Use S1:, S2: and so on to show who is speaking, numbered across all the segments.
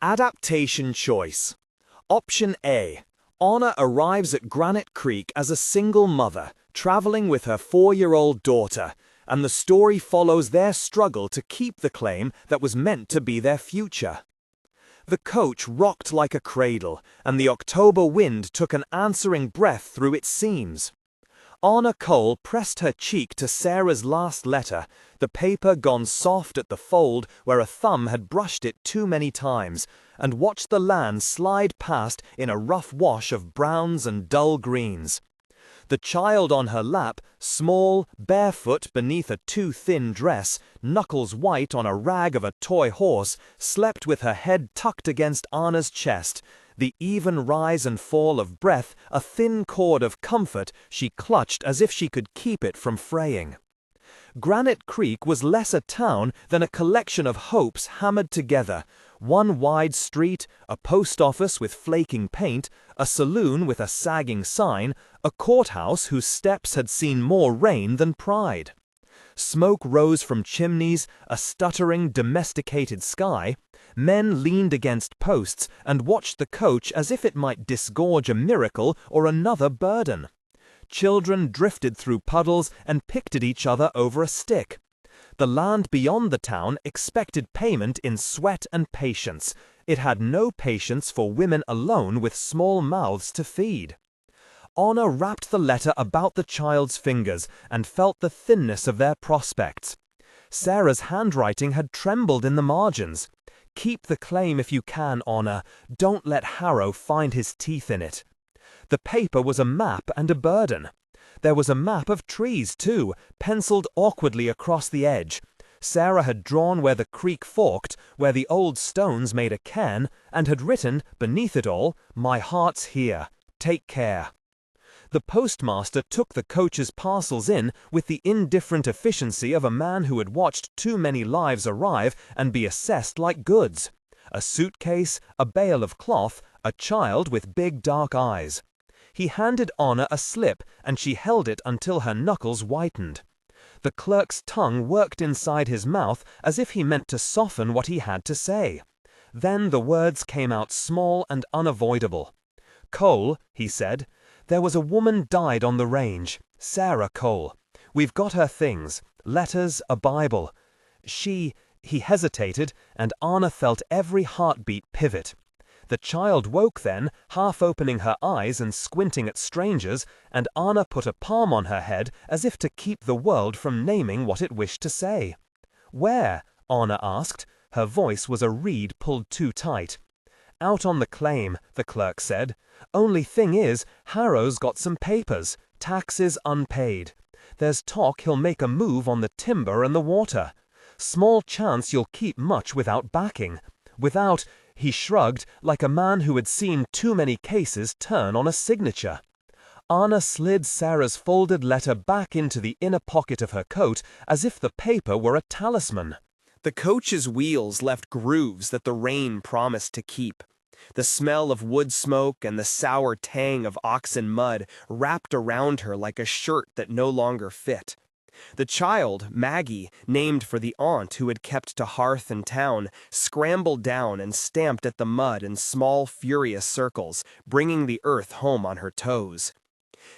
S1: Adaptation choice. Option A. Anna arrives at Granite Creek as a single mother, traveling with her 4-year-old daughter, and the story follows their struggle to keep the claim that was meant to be their future. The coach rocked like a cradle, and the October wind took an answering breath through its seams. Anna Cole pressed her cheek to Sarah's last letter, the paper gone soft at the fold where a thumb had brushed it too many times, and watched the land slide past in a rough wash of browns and dull greens. The child on her lap, small, barefoot beneath a too-thin dress, knuckles white on a rag of a toy horse, slept with her head tucked against Anna's chest, the even rise and fall of breath a thin cord of comfort she clutched as if she could keep it from fraying. Granite Creek was less a town than a collection of hopes hammered together, one wide street, a post office with flaking paint, a saloon with a sagging sign, a courthouse whose steps had seen more rain than pride. Smoke rose from chimneys, a stuttering, domesticated sky. Men leaned against posts and watched the coach as if it might disgorge a miracle or another burden. Children drifted through puddles and picked at each other over a stick. The land beyond the town expected payment in sweat and patience. It had no patience for women alone with small mouths to feed. Anna wrapped the letter about the child's fingers and felt the thinness of their prospects. Sarah's handwriting had trembled in the margins. Keep the claim if you can, Anna. Don't let Harrow find his teeth in it. The paper was a map and a burden. There was a map of trees, too, penciled awkwardly across the edge. Sarah had drawn where the creek forked, where the old stones made a cairn, and had written, beneath it all, "My heart's here. Take care." The postmaster took the coach's parcels in with the indifferent efficiency of a man who had watched too many lives arrive and be assessed like goods. A suitcase, a bale of cloth, a child with big dark eyes. He handed Anna a slip, and she held it until her knuckles whitened. The clerk's tongue worked inside his mouth as if he meant to soften what he had to say. Then the words came out small and unavoidable. "Cole," he said, "there was a woman died on the range. Sarah Cole. We've got her things. Letters, a Bible. He hesitated, and Anna felt every heartbeat pivot. The child woke then, half opening her eyes and squinting at strangers, and Anna put a palm on her head as if to keep the world from naming what it wished to say. "Where?" Anna asked. Her voice was a reed pulled too tight. "Out on the claim," the clerk said. "Only thing is, Harrow's got some papers, taxes unpaid. There's talk he'll make a move on the timber and the water. Small chance you'll keep much without backing. Without," he shrugged, like a man who had seen too many cases turn on a signature. Anna slid Sarah's folded letter back into the inner pocket of her coat as if the paper were a talisman.
S2: The coach's wheels left grooves that the rain promised to keep. The smell of wood smoke and the sour tang of oxen mud wrapped around her like a shirt that no longer fit. The child, Maggie, named for the aunt who had kept to hearth and town, scrambled down and stamped at the mud in small, furious circles, bringing the earth home on her toes.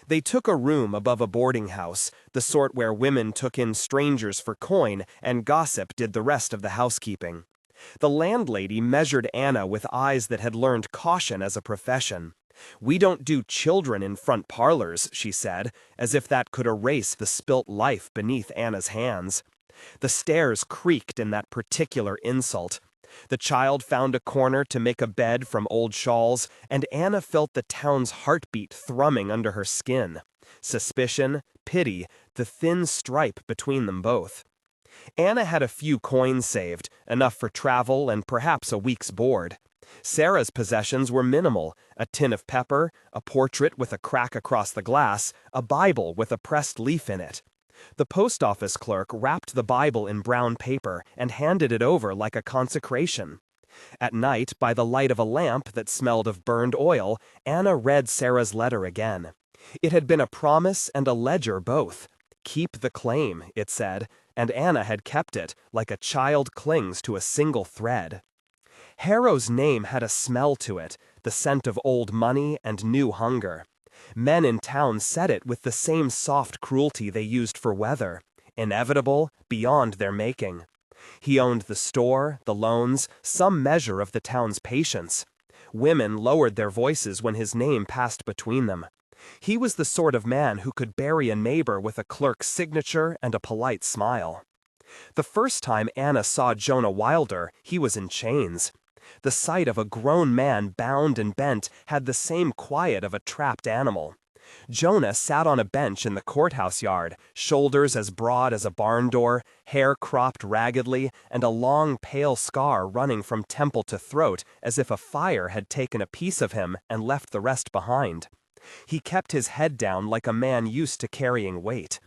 S2: They took a room above a boarding house, the sort where women took in strangers for coin and gossip did the rest of the housekeeping. The landlady measured Anna with eyes that had learned caution as a profession. "We don't do children in front parlors," she said, as if that could erase the spilt life beneath Anna's hands. The stairs creaked in that particular insult. The child found a corner to make a bed from old shawls, and Anna felt the town's heartbeat thrumming under her skin. Suspicion, pity, the thin stripe between them both. Anna had a few coins saved, enough for travel and perhaps a week's board. Sarah's possessions were minimal: a tin of pepper, a portrait with a crack across the glass, a Bible with a pressed leaf in it. The post office clerk wrapped the Bible in brown paper and handed it over like a consecration. At night, by the light of a lamp that smelled of burned oil, Anna read Sarah's letter again. It had been a promise and a ledger both. "Keep the claim," it said, and Anna had kept it, like a child clings to a single thread. Harrow's name had a smell to it, the scent of old money and new hunger. Men in town said it with the same soft cruelty they used for weather, inevitable, beyond their making. He owned the store, the loans, some measure of the town's patience. Women lowered their voices when his name passed between them. He was the sort of man who could bury a neighbor with a clerk's signature and a polite smile. The first time Anna saw Jonah Wilder, he was in chains. The sight of a grown man bound and bent had the same quiet of a trapped animal. Jonah sat on a bench in the courthouse yard, shoulders as broad as a barn door, hair cropped raggedly, and a long pale scar running from temple to throat as if a fire had taken a piece of him and left the rest behind. He kept his head down like a man used to carrying weight.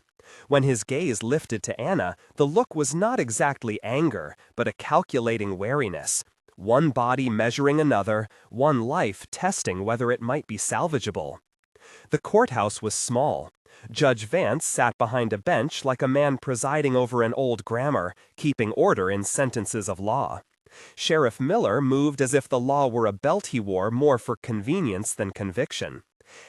S2: When his gaze lifted to Anna, the look was not exactly anger, but a calculating wariness. One body measuring another, one life testing whether it might be salvageable. The courthouse was small. Judge Vance sat behind a bench like a man presiding over an old grammar, keeping order in sentences of law. Sheriff Miller moved as if the law were a belt he wore more for convenience than conviction.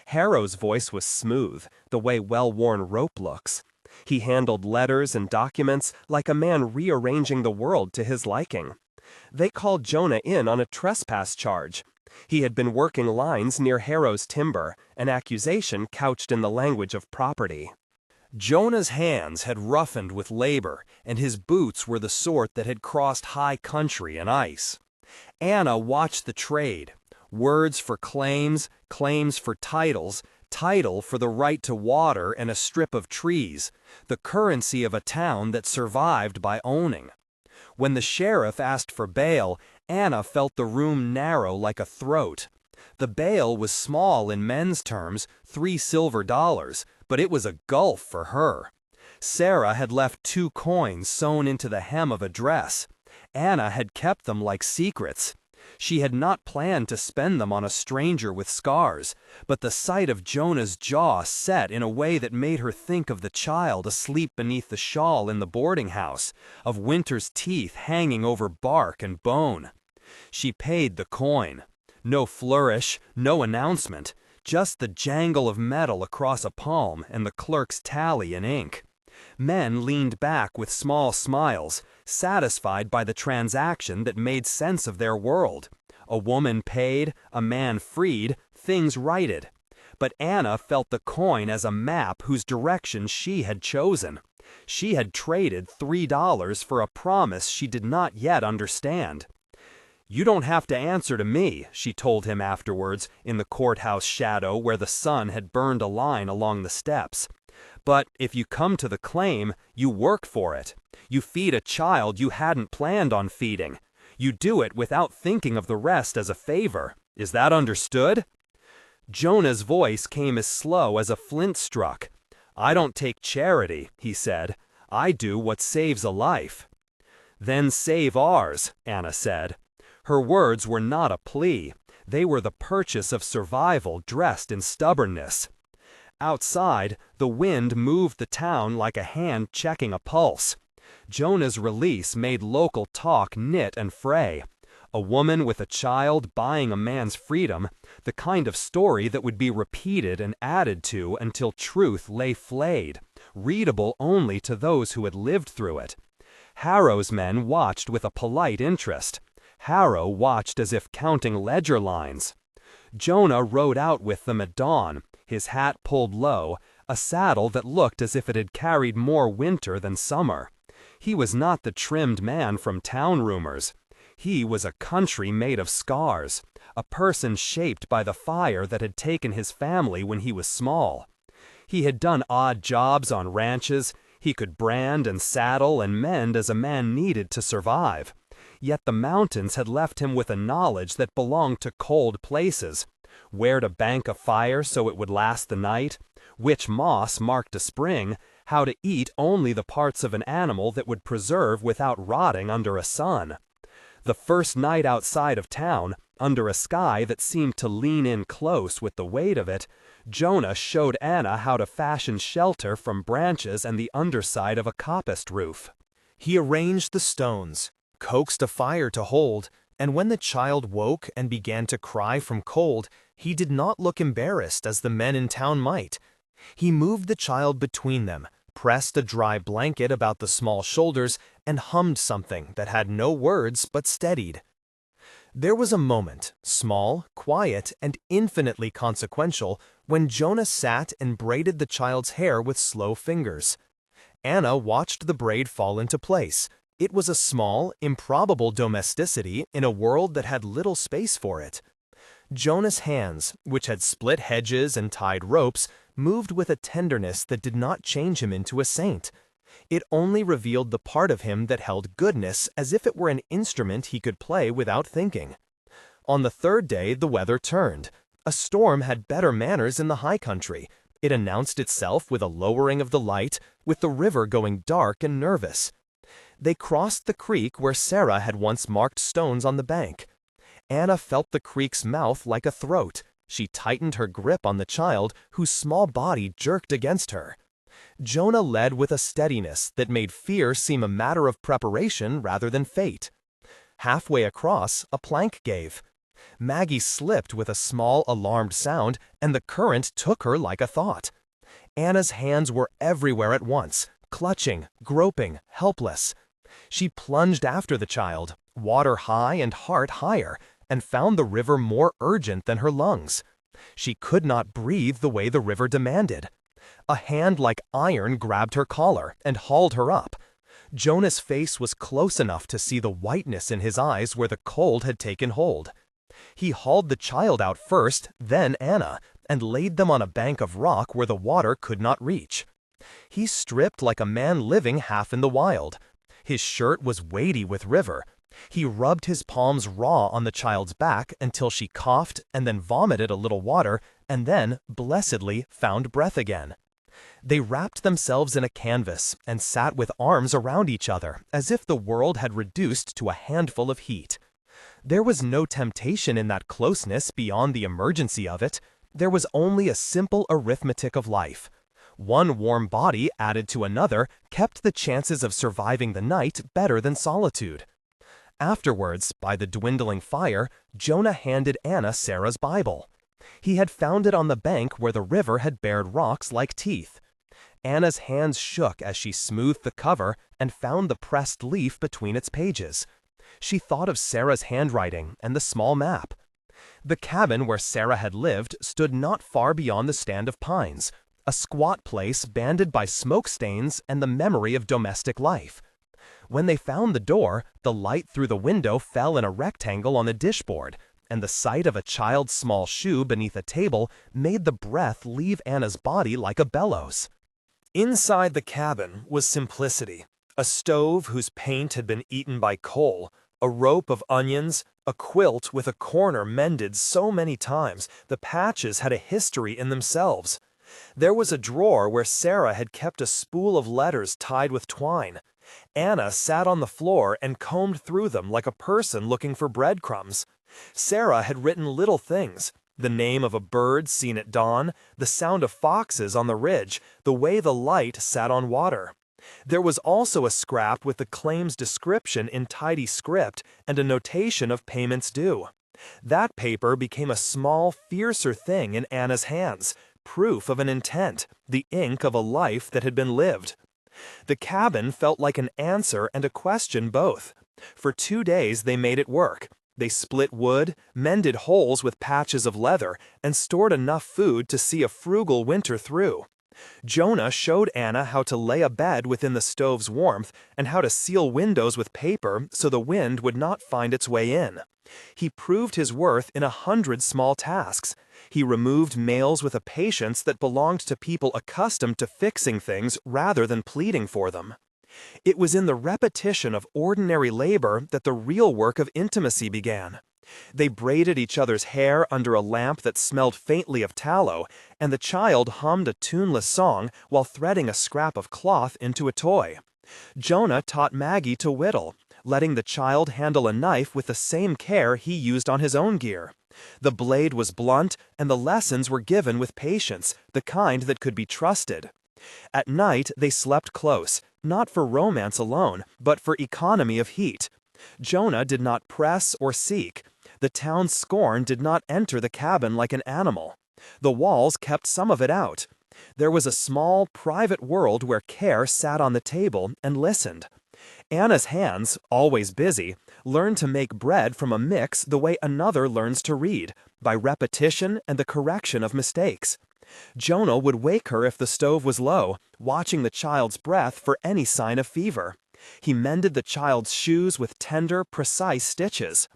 S2: Harrow's voice was smooth, the way well-worn rope looks. He handled letters and documents like a man rearranging the world to his liking. They called Jonah in on a trespass charge. He had been working lines near Harrow's timber, an accusation couched in the language of property.
S1: Jonah's hands had roughened with labor, and his boots were the sort that had crossed high country and ice. Anna watched the trade. Words for claims, claims for titles, title for the right to water and a strip of trees, the currency of a town that survived by owning. When the sheriff asked for bail, Anna felt the room narrow like a throat. The bail was small in men's terms, $3 silver, but it was a gulf for her. Sarah had left 2 coins sewn into the hem of a dress. Anna had kept them like secrets. She had not planned to spend them on a stranger with scars, but the sight of Jonah's jaw set in a way that made her think of the child asleep beneath the shawl in the boarding house, of Winter's teeth hanging over bark and bone. She paid the coin. No flourish, no announcement, just the jangle of metal across a palm and the clerk's tally in ink. Men leaned back with small smiles, satisfied by the transaction that made sense of their world. A woman paid, a man freed, things righted. But Anna felt the coin as a map whose direction she had chosen. She had traded $3 for a promise she did not yet understand. "You don't have to answer to me," she told him afterwards, in the courthouse shadow where the sun had burned a line along the steps. "But if you come to the claim, you work for it. You feed a child you hadn't planned on feeding. You do it without thinking of the rest as a favor. Is that understood?" Jonah's voice came as slow as a flint struck. "I don't take charity," he said. "I do what saves a life." "Then save ours," Anna said. Her words were not a plea. They were the purchase of survival dressed in stubbornness. Outside, the wind moved the town like a hand checking a pulse. Jonah's release made local talk knit and fray. A woman with a child buying a man's freedom, the kind of story that would be repeated and added to until truth lay flayed, readable only to those who had lived through it. Harrow's men watched with a polite interest. Harrow watched as if counting ledger lines. Jonah rode out with them at dawn, his hat pulled low, a saddle that looked as if it had carried more winter than summer. He was not the trimmed man from town rumors. He was a country made of scars, a person shaped by the fire that had taken his family when he was small. He had done odd jobs on ranches. He could brand and saddle and mend as a man needed to survive. Yet the mountains had left him with a knowledge that belonged to cold places. Where to bank a fire so it would last the night, which moss marked a spring, how to eat only the parts of an animal that would preserve without rotting under a sun. The first night outside of town, under a sky that seemed to lean in close with the weight of it, Jonah showed Anna how to fashion shelter from branches and the underside of a coppiced roof. He arranged the stones, coaxed a fire to hold, And when the child woke and began to cry from cold, he did not look embarrassed as the men in town might. He moved the child between them, pressed a dry blanket about the small shoulders, and hummed something that had no words but steadied. There was a moment, small, quiet, and infinitely consequential, when Jonah sat and braided the child's hair with slow fingers. Anna watched the braid fall into place. It was a small, improbable domesticity in a world that had little space for it. Jonah's hands, which had split hedges and tied ropes, moved with a tenderness that did not change him into a saint. It only revealed the part of him that held goodness as if it were an instrument he could play without thinking. On the third day the weather turned. A storm had better manners in the high country. It announced itself with a lowering of the light, with the river going dark and nervous. They crossed the creek where Sarah had once marked stones on the bank. Anna felt the creek's mouth like a throat. She tightened her grip on the child, whose small body jerked against her. Jonah led with a steadiness that made fear seem a matter of preparation rather than fate. Halfway across, a plank gave. Maggie slipped with a small, alarmed sound, and the current took her like a thought. Anna's hands were everywhere at once, clutching, groping, helpless. She plunged after the child, water high and heart higher, and found the river more urgent than her lungs. She could not breathe the way the river demanded. A hand like iron grabbed her collar and hauled her up. Jonah's face was close enough to see the whiteness in his eyes where the cold had taken hold. He hauled the child out first, then Anna, and laid them on a bank of rock where the water could not reach. He stripped like a man living half in the wild. His shirt was weighty with river. He rubbed his palms raw on the child's back until she coughed and then vomited a little water and then, blessedly, found breath again. They wrapped themselves in a canvas and sat with arms around each other as if the world had reduced to a handful of heat. There was no temptation in that closeness beyond the emergency of it. There was only a simple arithmetic of life. One warm body added to another kept the chances of surviving the night better than solitude. Afterwards, by the dwindling fire, Jonah handed Anna Sarah's Bible. He had found it on the bank where the river had bared rocks like teeth. Anna's hands shook as she smoothed the cover and found the pressed leaf between its pages. She thought of Sarah's handwriting and the small map. The cabin where Sarah had lived stood not far beyond the stand of pines, a squat place banded by smoke stains and the memory of domestic life. When they found the door, the light through the window fell in a rectangle on the dishboard, and the sight of a child's small shoe beneath a table made the breath leave Anna's body like a bellows. Inside the cabin was simplicity. A stove whose paint had been eaten by coal, a rope of onions, a quilt with a corner mended so many times the patches had a history in themselves. There was a drawer where Sarah had kept a spool of letters tied with twine. Anna sat on the floor and combed through them like a person looking for breadcrumbs. Sarah had written little things, the name of a bird seen at dawn, the sound of foxes on the ridge, the way the light sat on water. There was also a scrap with the claim's description in tidy script and a notation of payments due. That paper became a small, fiercer thing in Anna's hands, proof of an intent, the ink of a life that had been lived. The cabin felt like an answer and a question both. For 2 days they made it work. They split wood, mended holes with patches of leather, and stored enough food to see a frugal winter through. Jonah showed Anna how to lay a bed within the stove's warmth and how to seal windows with paper so the wind would not find its way in. He proved his worth in 100 small tasks. He removed nails with a patience that belonged to people accustomed to fixing things rather than pleading for them. It was in the repetition of ordinary labor that the real work of intimacy began. They braided each other's hair under a lamp that smelled faintly of tallow, and the child hummed a tuneless song while threading a scrap of cloth into a toy. Jonah taught Maggie to whittle, letting the child handle a knife with the same care he used on his own gear. The blade was blunt, and the lessons were given with patience, the kind that could be trusted. At night they slept close, not for romance alone, but for economy of heat.
S2: Jonah did not press or seek. The town's scorn did not enter the cabin like an animal. The walls kept some of it out. There was a small, private world where care sat on the table and listened. Anna's hands, always busy, learned to make bread from a mix the way another learns to read, by repetition and the correction of mistakes. Jonah would wake her if the stove was low, watching the child's breath for any sign of fever. He mended the child's shoes with tender, precise stitches.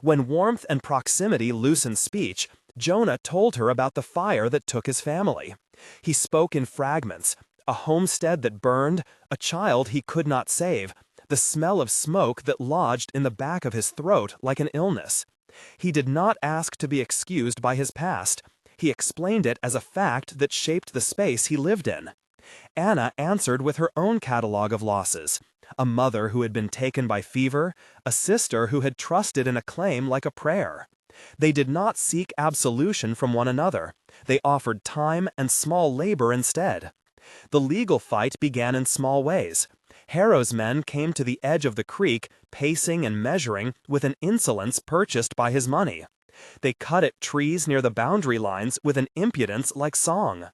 S2: When warmth and proximity loosened speech, Jonah told her about the fire that took his family. He spoke in fragments: a homestead that burned, a child he could not save, the smell of smoke that lodged in the back of his throat like an illness. He did not ask to be excused by his past. He explained it as a fact that shaped the space he lived in. Anna answered with her own catalog of losses: a mother who had been taken by fever, a sister who had trusted in a claim like a prayer. They did not seek absolution from one another. They offered time and small labor instead. The legal fight began in small ways. Harrow's men came to the edge of the creek, pacing and measuring with an insolence purchased by his money. They cut at trees near the boundary lines with an impudence like song.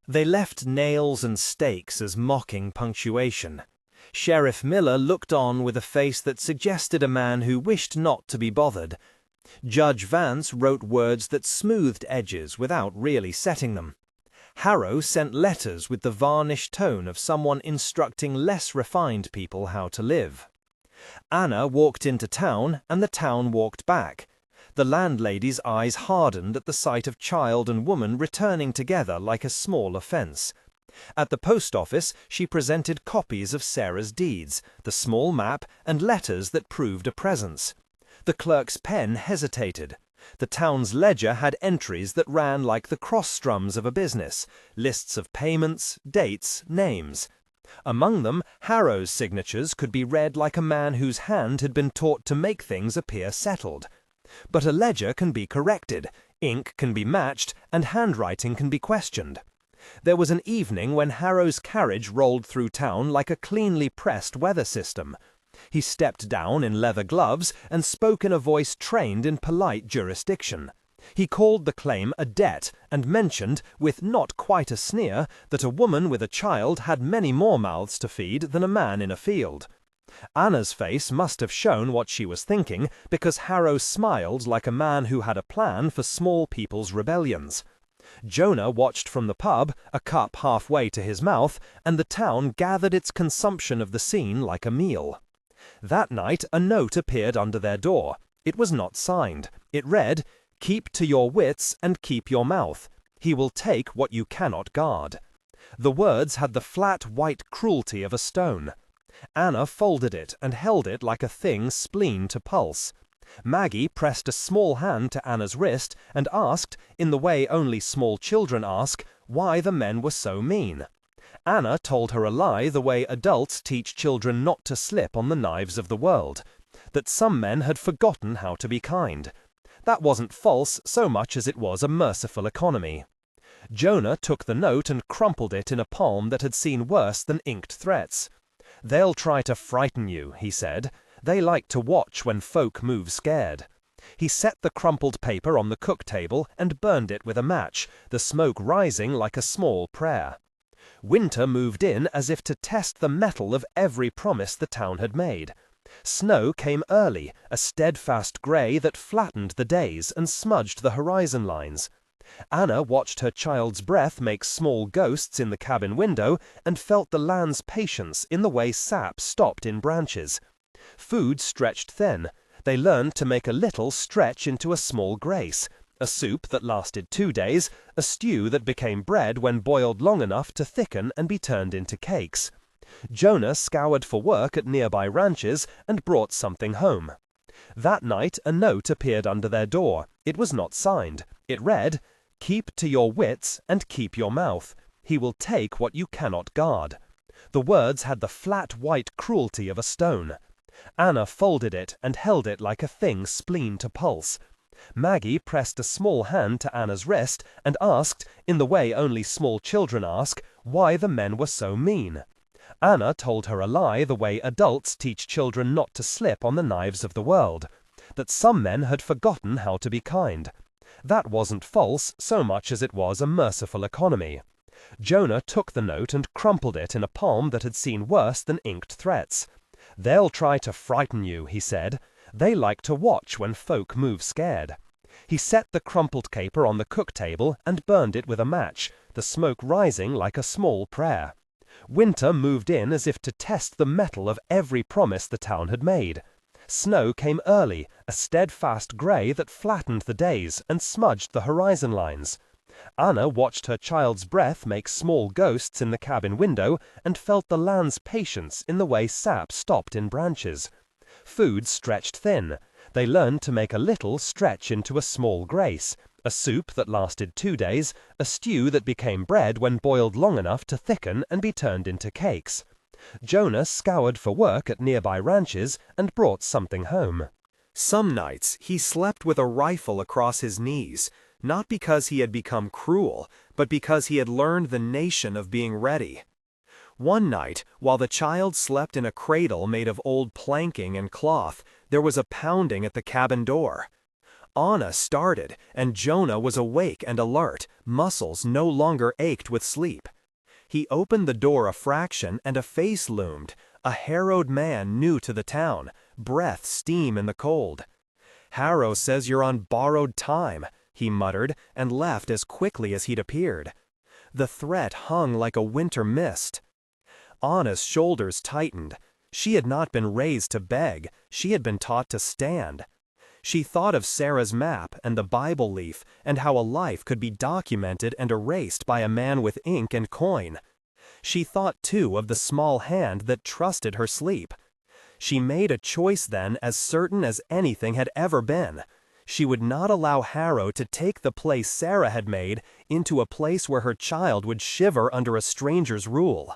S2: They left nails and stakes as mocking punctuation. Sheriff Miller looked on with a face that suggested a man who wished not to be bothered. Judge Vance wrote words that smoothed edges without really setting them. Harrow sent letters with the varnished tone of someone instructing less refined people how to live. Anna walked into town, and the town walked back. The landlady's eyes hardened at the sight of child and woman returning together like a small offense. At the post office, she presented copies of Sarah's deeds, the small map, and letters that proved a presence. The clerk's pen hesitated. The town's ledger had entries that ran like the cross-strums of a business, lists of payments, dates, names. Among them, Harrow's signatures could be read like a man whose hand had been taught to make things appear settled. But a ledger can be corrected, ink can be matched, and handwriting can be questioned. There was an evening when Harrow's carriage rolled through town like a cleanly pressed weather system. He stepped down in leather gloves and spoke in a voice trained in polite jurisdiction. He called the claim a debt and mentioned, with not quite a sneer, that a woman with a child had many more mouths to feed than a man in a field. Anna's face must have shown what she was thinking, because Harrow smiled like a man who had a plan for small people's rebellions. Jonah watched from the pub, a cup halfway to his mouth, and the town gathered its consumption of the scene like a meal. That night a note appeared under their door. It was not signed. It read, "Keep to your wits and keep your mouth. He will take what you cannot guard." The words had the flat white cruelty of a stone. Anna folded it and held it like a thing spleen to pulse. Maggie pressed a small hand to Anna's wrist and asked, in the way only small children ask, why the men were so mean. Anna told her a lie the way adults teach children not to slip on the knives of the world, that some men had forgotten how to be kind. That wasn't false so much as it was a merciful economy. Jonah took the note and crumpled it in a palm that had seen worse than inked threats. "They'll try to frighten you," he said. "They like to watch when folk move scared." He set the crumpled paper on the cook table and burned it with a match, the smoke rising like a small prayer. Winter moved in as if to test the metal of every promise the town had made. Snow came early, a steadfast grey that flattened the days and smudged the horizon lines. Anna watched her child's breath make small ghosts in the cabin window and felt the land's patience in the way sap stopped in branches. Food stretched thin. They learned to make a little stretch into a small grace, a soup that lasted 2 days, a stew that became bread when boiled long enough to thicken and be turned into cakes. Jonah scoured for work at nearby ranches and brought something home. That night a note appeared under their door. It was not signed. It read, "Keep to your wits and keep your mouth. He will take what you cannot guard." The words had the flat white cruelty of a stone. Anna folded it and held it like a thing spleen to pulse. Maggie pressed a small hand to Anna's wrist and asked, in the way only small children ask, why the men were so mean.
S3: Anna told her a lie the way adults teach children not to slip on the knives of the world, that some men had forgotten how to be kind. That wasn't false so much as it was a merciful economy. Jonah took the note and crumpled it in a palm that had seen worse than inked threats. "They'll try to frighten you," he said. "They like to watch when folk move scared." He set the crumpled caper on the cook table and burned it with a match, the smoke rising like a small prayer. Winter moved in as if to test the metal of every promise the town had made. Snow came early, a steadfast gray that flattened the days and smudged the horizon lines. Anna watched her child's breath make small ghosts in the cabin window and felt the land's patience in the way sap stopped in branches. Food stretched thin. They learned to make a little stretch into a small grace, a soup that lasted 2 days, a stew that became bread when boiled long enough to thicken and be turned into cakes. Jonah scoured for work at nearby ranches and brought something home.
S1: Some nights he slept with a rifle across his knees, not because he had become cruel, but because he had learned the nation of being ready. One night, while the child slept in a cradle made of old planking and cloth, there was a pounding at the cabin door. Anna started, and Jonah was awake and alert, muscles no longer ached with sleep. He opened the door a fraction and a face loomed, a harrowed man new to the town, breath steam in the cold. "Harrow says you're on borrowed time," he muttered, and left as quickly as he'd appeared. The threat hung like a winter mist. Anna's shoulders tightened. She had not been raised to beg, she had been taught to stand. She thought of Sarah's map and the Bible leaf and how a life could be documented and erased by a man with ink and coin. She thought, too, of the small hand that trusted her sleep. She made a choice then as certain as anything had ever been. She would not allow Harrow to take the place Sarah had made into a place where her child would shiver under a stranger's rule.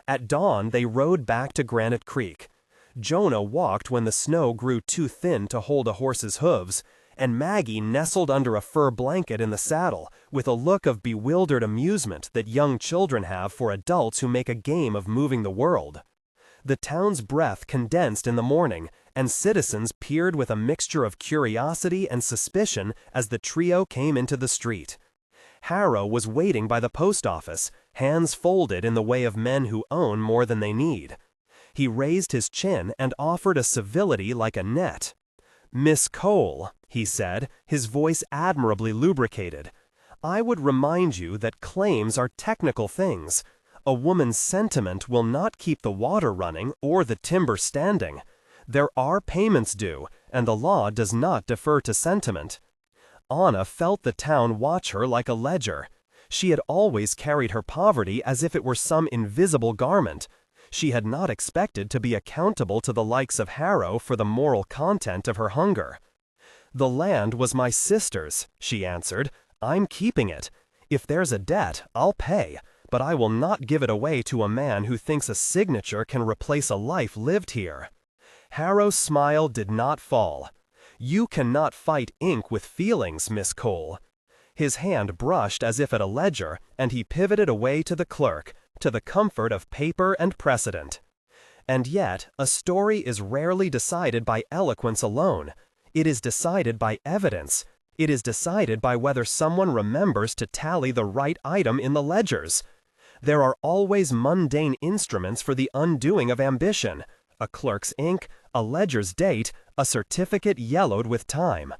S1: At dawn, they rode back to Granite Creek. Jonah walked when the snow grew too thin to hold a horse's hooves, and Maggie nestled under a fur blanket in the saddle, with a look of bewildered amusement that young children have for adults who make a game of moving the world. The town's breath condensed in the morning, and citizens peered with a mixture of curiosity and suspicion as the trio came into the street. Harrow was waiting by the post office, hands folded in the way of men who own more than they need. He raised his chin and offered a civility like a net. "Miss Cole," he said, his voice admirably lubricated, "I would remind you that claims are technical things. A woman's sentiment will not keep the water running or the timber standing. There are payments due, and the law does not defer to sentiment." Anna felt the town watch her like a ledger. She had always carried her poverty as if it were some invisible garment. She had not expected to be accountable to the likes of Harrow for the moral content of her hunger. "The land was my sister's," she answered. "I'm keeping it. If there's a debt, I'll pay, but I will not give it away to a man who thinks a signature can replace a life lived here." Harrow's smile did not fall. "You cannot fight ink with feelings, Miss Cole." His hand brushed as if at a ledger, and he pivoted away to the clerk, to the comfort of paper and precedent. And yet, a story is rarely decided by eloquence alone. It is decided by evidence. It is decided by whether someone remembers to tally the right item in the ledgers. There are always mundane instruments for the undoing of ambition: a clerk's ink, a ledger's date, a certificate yellowed with time.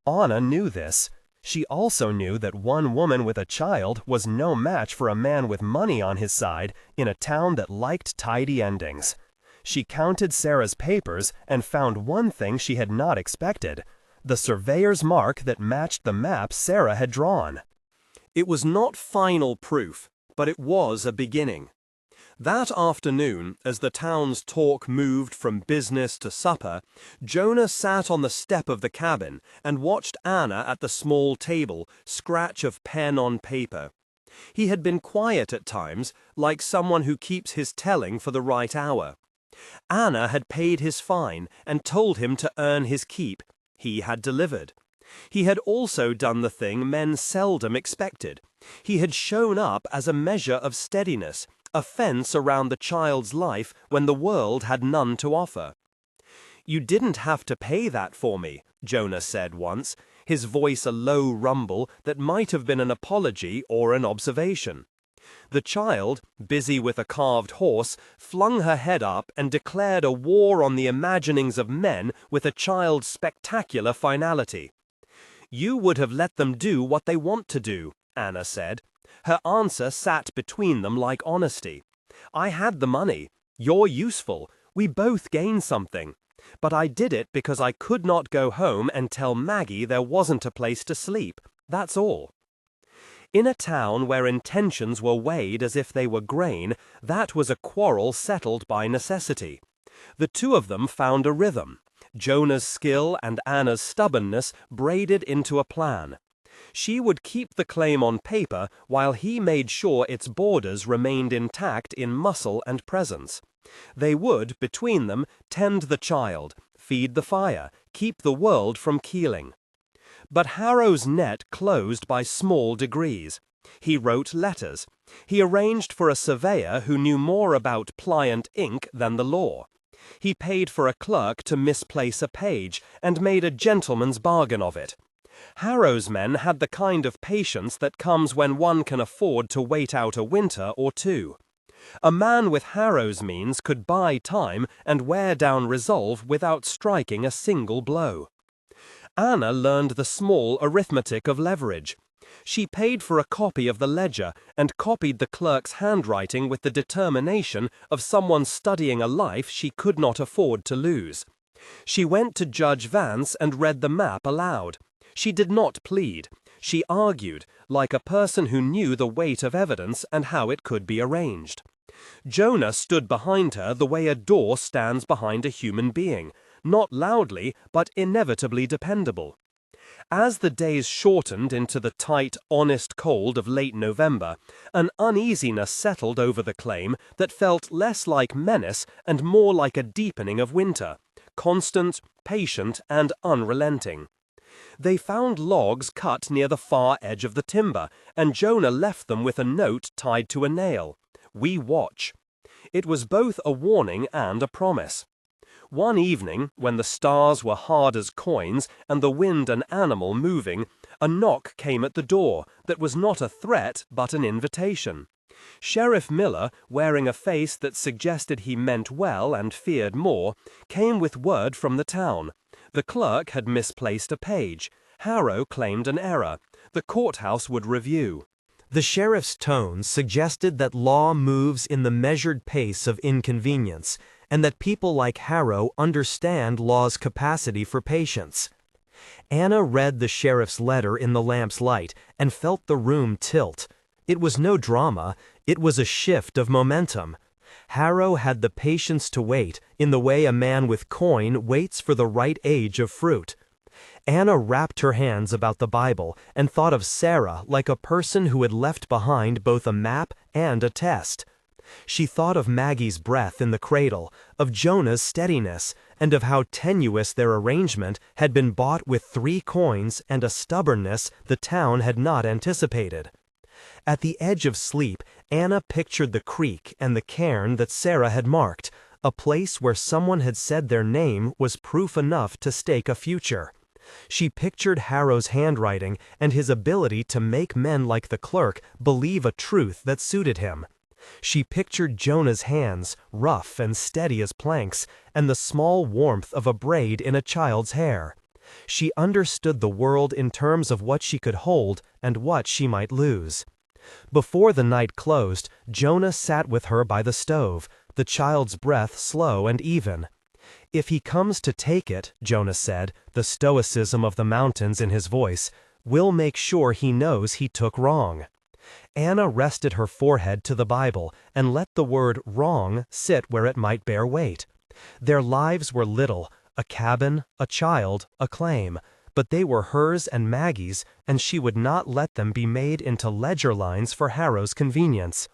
S1: Anna knew this. She also knew that one woman with a child was no match for a man with money on his side in a town that liked tidy endings. She counted Sarah's papers and found one thing she had not expected: the surveyor's mark that matched the map Sarah had drawn.
S4: It was not final proof, but it was a beginning. That afternoon, as the town's talk moved from business to supper, Jonah sat on the step of the cabin and watched Anna at the small table scratch of pen on paper. He had been quiet at times, like someone who keeps his telling for the right hour. Anna had paid his fine and told him to earn his keep. He had delivered. He had also done the thing men seldom expected. He had shown up as a measure of steadiness, a fence around the child's life when the world had none to offer. "You didn't have to pay that for me," Jonah said once, his voice a low rumble that might have been an apology or an observation. The child, busy with a carved horse, flung her head up and declared a war on the imaginings of men with a child's spectacular finality. "You would have let them do what they want to do," Anna said. Her answer sat between them like honesty. "I had the money. You're useful. We both gain something. But I did it because I could not go home and tell Maggie there wasn't a place to sleep. That's all." In a town where intentions were weighed as if they were grain, that was a quarrel settled by necessity. The two of them found a rhythm. Jonah's skill and Anna's stubbornness braided into a plan. She would keep the claim on paper while he made sure its borders remained intact in muscle and presence. They would, between them, tend the child, feed the fire, keep the world from keeling. But Harrow's net closed by small degrees. He wrote letters. He arranged for a surveyor who knew more about pliant ink than the law. He paid for a clerk to misplace a page and made a gentleman's bargain of it. Harrow's men had the kind of patience that comes when one can afford to wait out a winter or two. A man with Harrow's means could buy time and wear down resolve without striking a single blow. Anna learned the small arithmetic of leverage. She paid for a copy of the ledger and copied the clerk's handwriting with the determination of someone studying a life she could not afford to lose. She went to Judge Vance and read the map aloud. She did not plead. She argued, like a person who knew the weight of evidence and how it could be arranged. Jonah stood behind her the way a door stands behind a human being, not loudly, but inevitably dependable. As the days shortened into the tight, honest cold of late November, an uneasiness settled over the claim that felt less like menace and more like a deepening of winter, constant, patient, and unrelenting. They found logs cut near the far edge of the timber, and Jonah left them with a note tied to a nail. "We watch." It was both a warning and a promise. One evening, when the stars were hard as coins and the wind an animal moving, a knock came at the door that was not a threat but an invitation. Sheriff Miller, wearing a face that suggested he meant well and feared more, came with word from the town. The clerk had misplaced a page. Harrow claimed an error. The courthouse would review.
S1: The sheriff's tone suggested that law moves in the measured pace of inconvenience, and that people like Harrow understand law's capacity for patience. Anna read the sheriff's letter in the lamp's light and felt the room tilt. It was no drama, it was a shift of momentum. Harrow had the patience to wait, in the way a man with coin waits for the right age of fruit. Anna wrapped her hands about the Bible and thought of Sarah like a person who had left behind both a map and a test. She thought of Maggie's breath in the cradle, of Jonah's steadiness, and of how tenuous their arrangement had been bought with 3 coins and a stubbornness the town had not anticipated. At the edge of sleep, Anna pictured the creek and the cairn that Sarah had marked, a place where someone had said their name was proof enough to stake a future. She pictured Harrow's handwriting and his ability to make men like the clerk believe a truth that suited him. She pictured Jonah's hands, rough and steady as planks, and the small warmth of a braid in a child's hair. She understood the world in terms of what she could hold and what she might lose. Before the night closed, Jonah sat with her by the stove, the child's breath slow and even. "If he comes to take it," Jonah said, the stoicism of the mountains in his voice, "we'll make sure he knows he took wrong." Anna rested her forehead to the Bible and let the word wrong sit where it might bear weight. Their lives were little, a cabin, a child, a claim, but they were hers and Maggie's, and she would not let them be made into ledger lines for Harrow's convenience.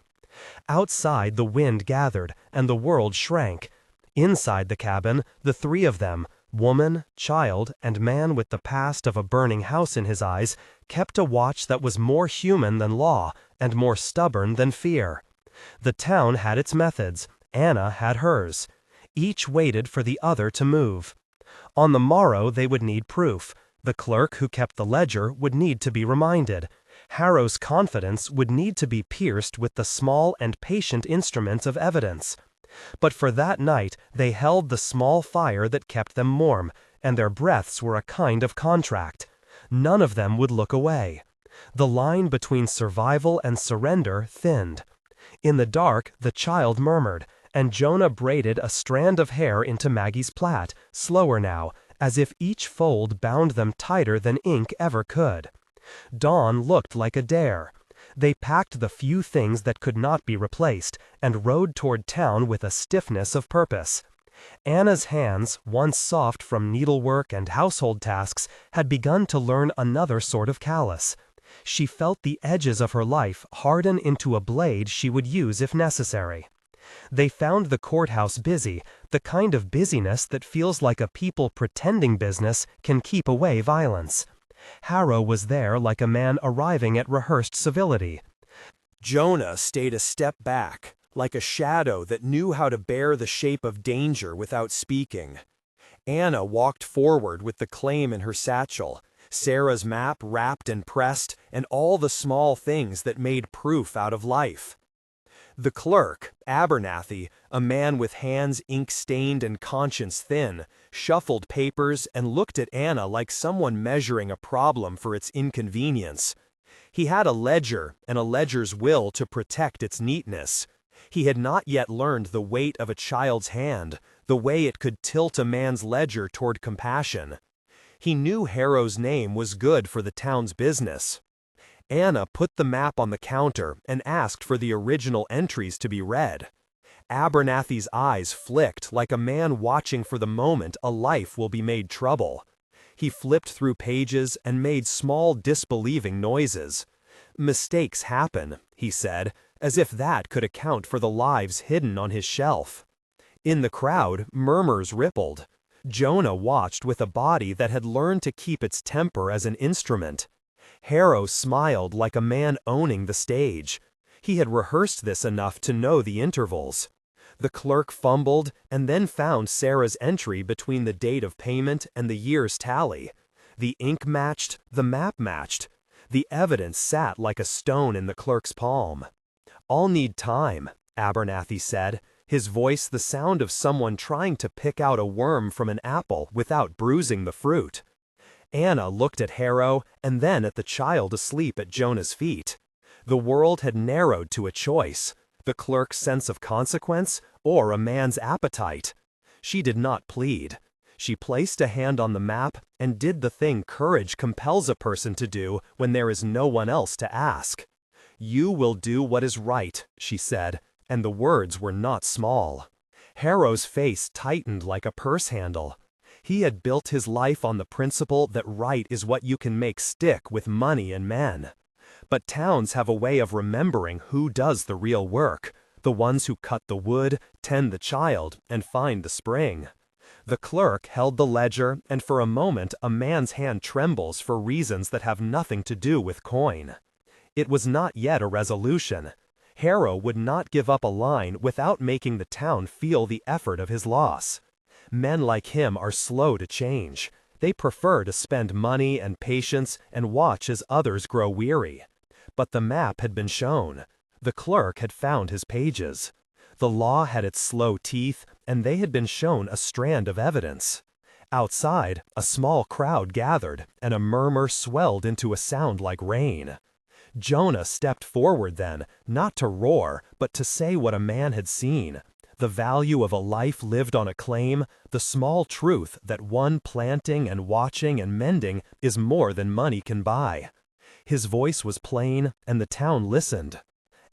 S1: Outside the wind gathered, and the world shrank. Inside the cabin, the 3 of them, woman, child, and man with the past of a burning house in his eyes, kept a watch that was more human than law and more stubborn than fear.
S3: The town had its methods, Anna had hers. Each waited for the other to move. On the morrow they would need proof. The clerk who kept the ledger would need to be reminded. Harrow's confidence would need to be pierced with the small and patient instrument of evidence. But for that night they held the small fire that kept them warm, and their breaths were a kind of contract. None of them would look away. The line between survival and surrender thinned. In the dark, the child murmured, and Jonah braided a strand of hair into Maggie's plait, slower now, as if each fold bound them tighter than ink ever could. Dawn looked like a dare. They packed the few things that could not be replaced, and rode toward town with a stiffness of purpose. Anna's hands, once soft from needlework and household tasks, had begun to learn another sort of callous. She felt the edges of her life harden into a blade she would use if necessary. They found the courthouse busy, the kind of busyness that feels like a people pretending business can keep away violence. Harrow was there like a man arriving at rehearsed civility.
S1: Jonah stayed a step back, like a shadow that knew how to bear the shape of danger without speaking. Anna walked forward with the claim in her satchel, Sarah's map wrapped and pressed, and all the small things that made proof out of life. The clerk, Abernathy, a man with hands ink-stained and conscience thin, shuffled papers and looked at Anna like someone measuring a problem for its inconvenience. He had a ledger and a ledger's will to protect its neatness. He had not yet learned the weight of a child's hand, the way it could tilt a man's ledger toward compassion. He knew Harrow's name was good for the town's business. Anna put the map on the counter and asked for the original entries to be read. Abernathy's eyes flicked like a man watching for the moment a life will be made trouble. He flipped through pages and made small disbelieving noises. "Mistakes happen," he said, as if that could account for the lives hidden on his shelf. In the crowd, murmurs rippled. Jonah watched with a body that had learned to keep its temper as an instrument. Harrow smiled like a man owning the stage. He had rehearsed this enough to know the intervals. The clerk fumbled and then found Sarah's entry between the date of payment and the year's tally. The ink matched, the map matched. The evidence sat like a stone in the clerk's palm. "I'll need time," Abernathy said, his voice the sound of someone trying to pick out a worm from an apple without bruising the fruit. Anna looked at Harrow and then at the child asleep at Jonah's feet. The world had narrowed to a choice, the clerk's sense of consequence or a man's appetite. She did not plead. She placed a hand on the map and did the thing courage compels a person to do when there is no one else to ask. "You will do what is right," she said, and the words were not small. Harrow's face tightened like a purse handle. He had built his life on the principle that right is what you can make stick with money and men. But towns have a way of remembering who does the real work, the ones who cut the wood, tend the child, and find the spring. The clerk held the ledger, and for a moment a man's hand trembles for reasons that have nothing to do with coin. It was not yet a resolution. Harrow would not give up a line without making the town feel the effort of his loss. Men like him are slow to change. They prefer to spend money and patience and watch as others grow weary. But the map had been shown. The clerk had found his pages. The law had its slow teeth, and they had been shown a strand of evidence. Outside, a small crowd gathered, and a murmur swelled into a sound like rain. Jonah stepped forward then, not to roar, but to say what a man had seen. The value of a life lived on a claim, the small truth that one planting and watching and mending is more than money can buy. His voice was plain, and the town listened.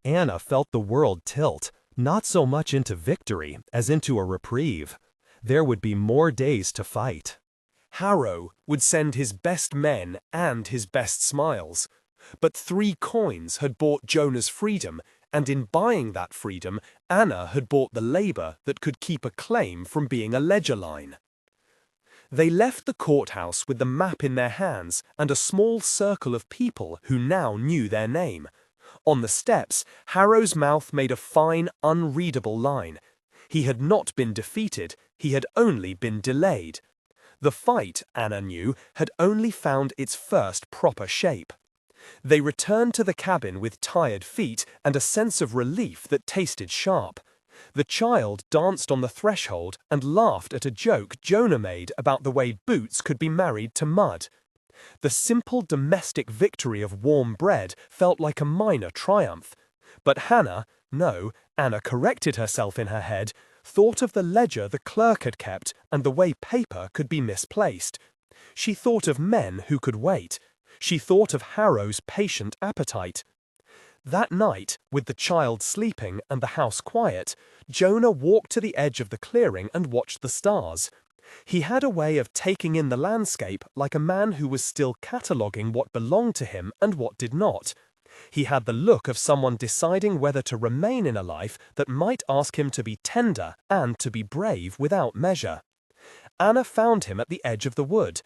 S1: Anna felt the world tilt, not so much into victory as into a reprieve. There would be more days to fight.
S4: Harrow would send his best men and his best smiles. But 3 coins had bought Jonah's freedom, and in buying that freedom, Anna had bought the labor that could keep a claim from being a ledger line. They left the courthouse with the map in their hands and a small circle of people who now knew their name.
S2: On the steps, Harrow's mouth made a fine, unreadable line. He had not been defeated, he had only been delayed. The fight, Anna knew, had only found its first proper shape. They returned to the cabin with tired feet and a sense of relief that tasted sharp. The child danced on the threshold and laughed at a joke Jonah made about the way boots could be married to mud. The simple domestic victory of warm bread felt like a minor triumph. But Anna corrected herself in her head, thought of the ledger the clerk had kept and the way paper could be misplaced. She thought of men who could wait. She thought of Harrow's patient appetite. That night, with the child sleeping and the house quiet, Jonah walked to the edge of the clearing and watched the stars. He had a way of taking in the landscape like a man who was still cataloguing what belonged to him and what did not. He had the look of someone deciding whether to remain in a life that might ask him to be tender and to be brave without measure. Anna found him at the edge of the wood.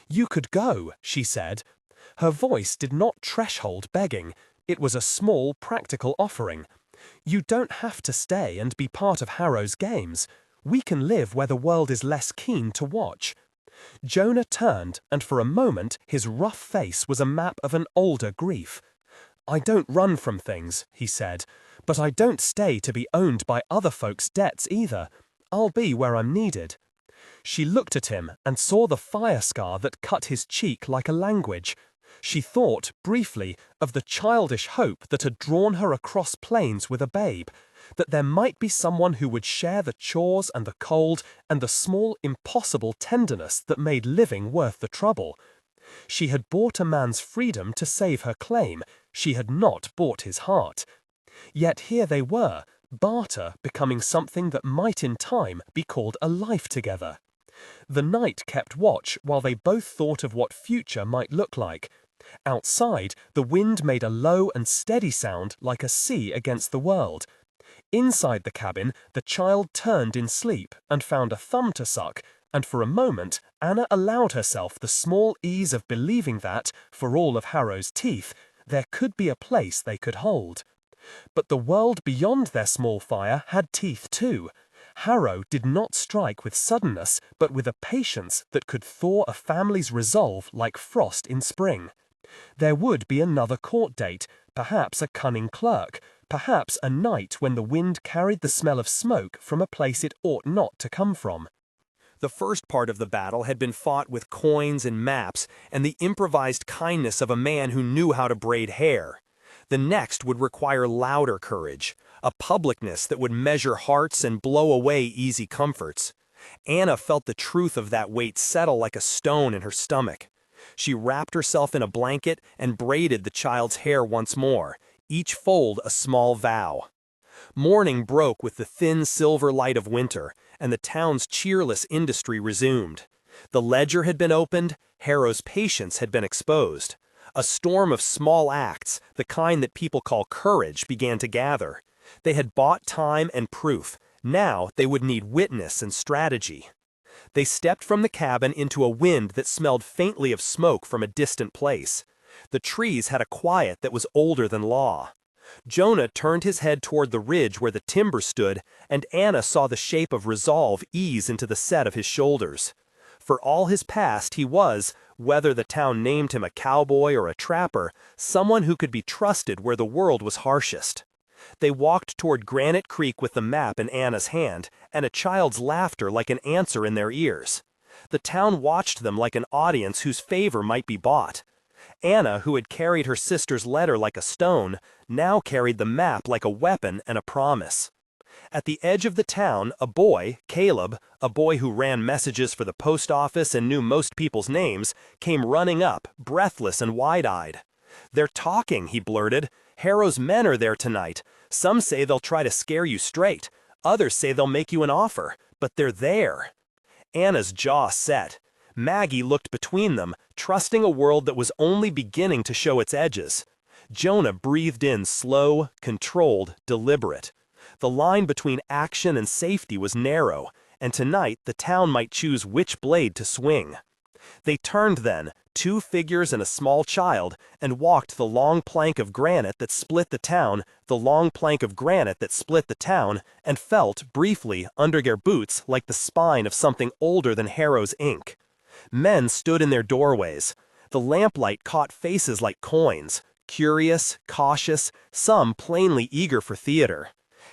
S2: "You could go," she said. Her voice did not threshold begging. It was a small, practical offering. "You don't have to stay and be part of Harrow's games. We can live where the world is less keen to watch." Jonah turned, and for a moment his rough face was a map of an older grief. "I don't run from things," he said, "but I don't stay to be owned by other folks' debts either. I'll be where I'm needed." She looked at him and saw the fire scar that cut his cheek like a language. She thought, briefly, of the childish hope that had drawn her across plains with a babe, that there might be someone who would share the chores and the cold and the small impossible tenderness that made living worth the trouble. She had bought a man's freedom to save her claim. She had not bought his heart. Yet here they were, barter becoming something that might in time be called a life together. The night kept watch while they both thought of what future might look like. Outside, the wind made a low and steady sound like a sea against the world. Inside the cabin, the child turned in sleep and found a thumb to suck, and for a moment Anna allowed herself the small ease of believing that, for all of Harrow's teeth, there could be a place they could hold. But the world beyond their small fire had teeth too. Harrow did not strike with suddenness, but with a patience that could thaw a family's resolve like frost in spring. There would be another court date, perhaps a cunning clerk, perhaps a night when the wind carried the smell of smoke from a place it ought not to come from.
S1: The first part of the battle had been fought with coins and maps and the improvised kindness of a man who knew how to braid hair. The next would require louder courage, a publicness that would measure hearts and blow away easy comforts. Anna felt the truth of that weight settle like a stone in her stomach. She wrapped herself in a blanket and braided the child's hair once more, each fold a small vow. Morning broke with the thin silver light of winter, and the town's cheerless industry resumed. The ledger had been opened, Harrow's patience had been exposed. A storm of small acts, the kind that people call courage, began to gather. They had bought time and proof. Now they would need witness and strategy. They stepped from the cabin into a wind that smelled faintly of smoke from a distant place. The trees had a quiet that was older than law. Jonah turned his head toward the ridge where the timber stood, and Anna saw the shape of resolve ease into the set of his shoulders. For all his past, he was, whether the town named him a cowboy or a trapper, someone who could be trusted where the world was harshest. They walked toward Granite Creek with the map in Anna's hand, and a child's laughter like an answer in their ears. The town watched them like an audience whose favor might be bought. Anna, who had carried her sister's letter like a stone, now carried the map like a weapon and a promise. At the edge of the town, a boy, Caleb, a boy who ran messages for the post office and knew most people's names, came running up, breathless and wide-eyed. "They're talking," he blurted. "Harrow's men are there tonight. Some say they'll try to scare you straight. Others say they'll make you an offer. But they're there." Anna's jaw set. Maggie looked between them, trusting a world that was only beginning to show its edges. Jonah breathed in slow, controlled, deliberate. The line between action and safety was narrow, and tonight the town might choose which blade to swing. They turned then,
S2: 2 figures and a small child, and walked the long plank of granite that split the town, and felt, briefly, under their boots like the spine of something older than Harrow's ink. Men stood in their doorways. The lamplight caught faces like coins, curious, cautious, some plainly eager for theater.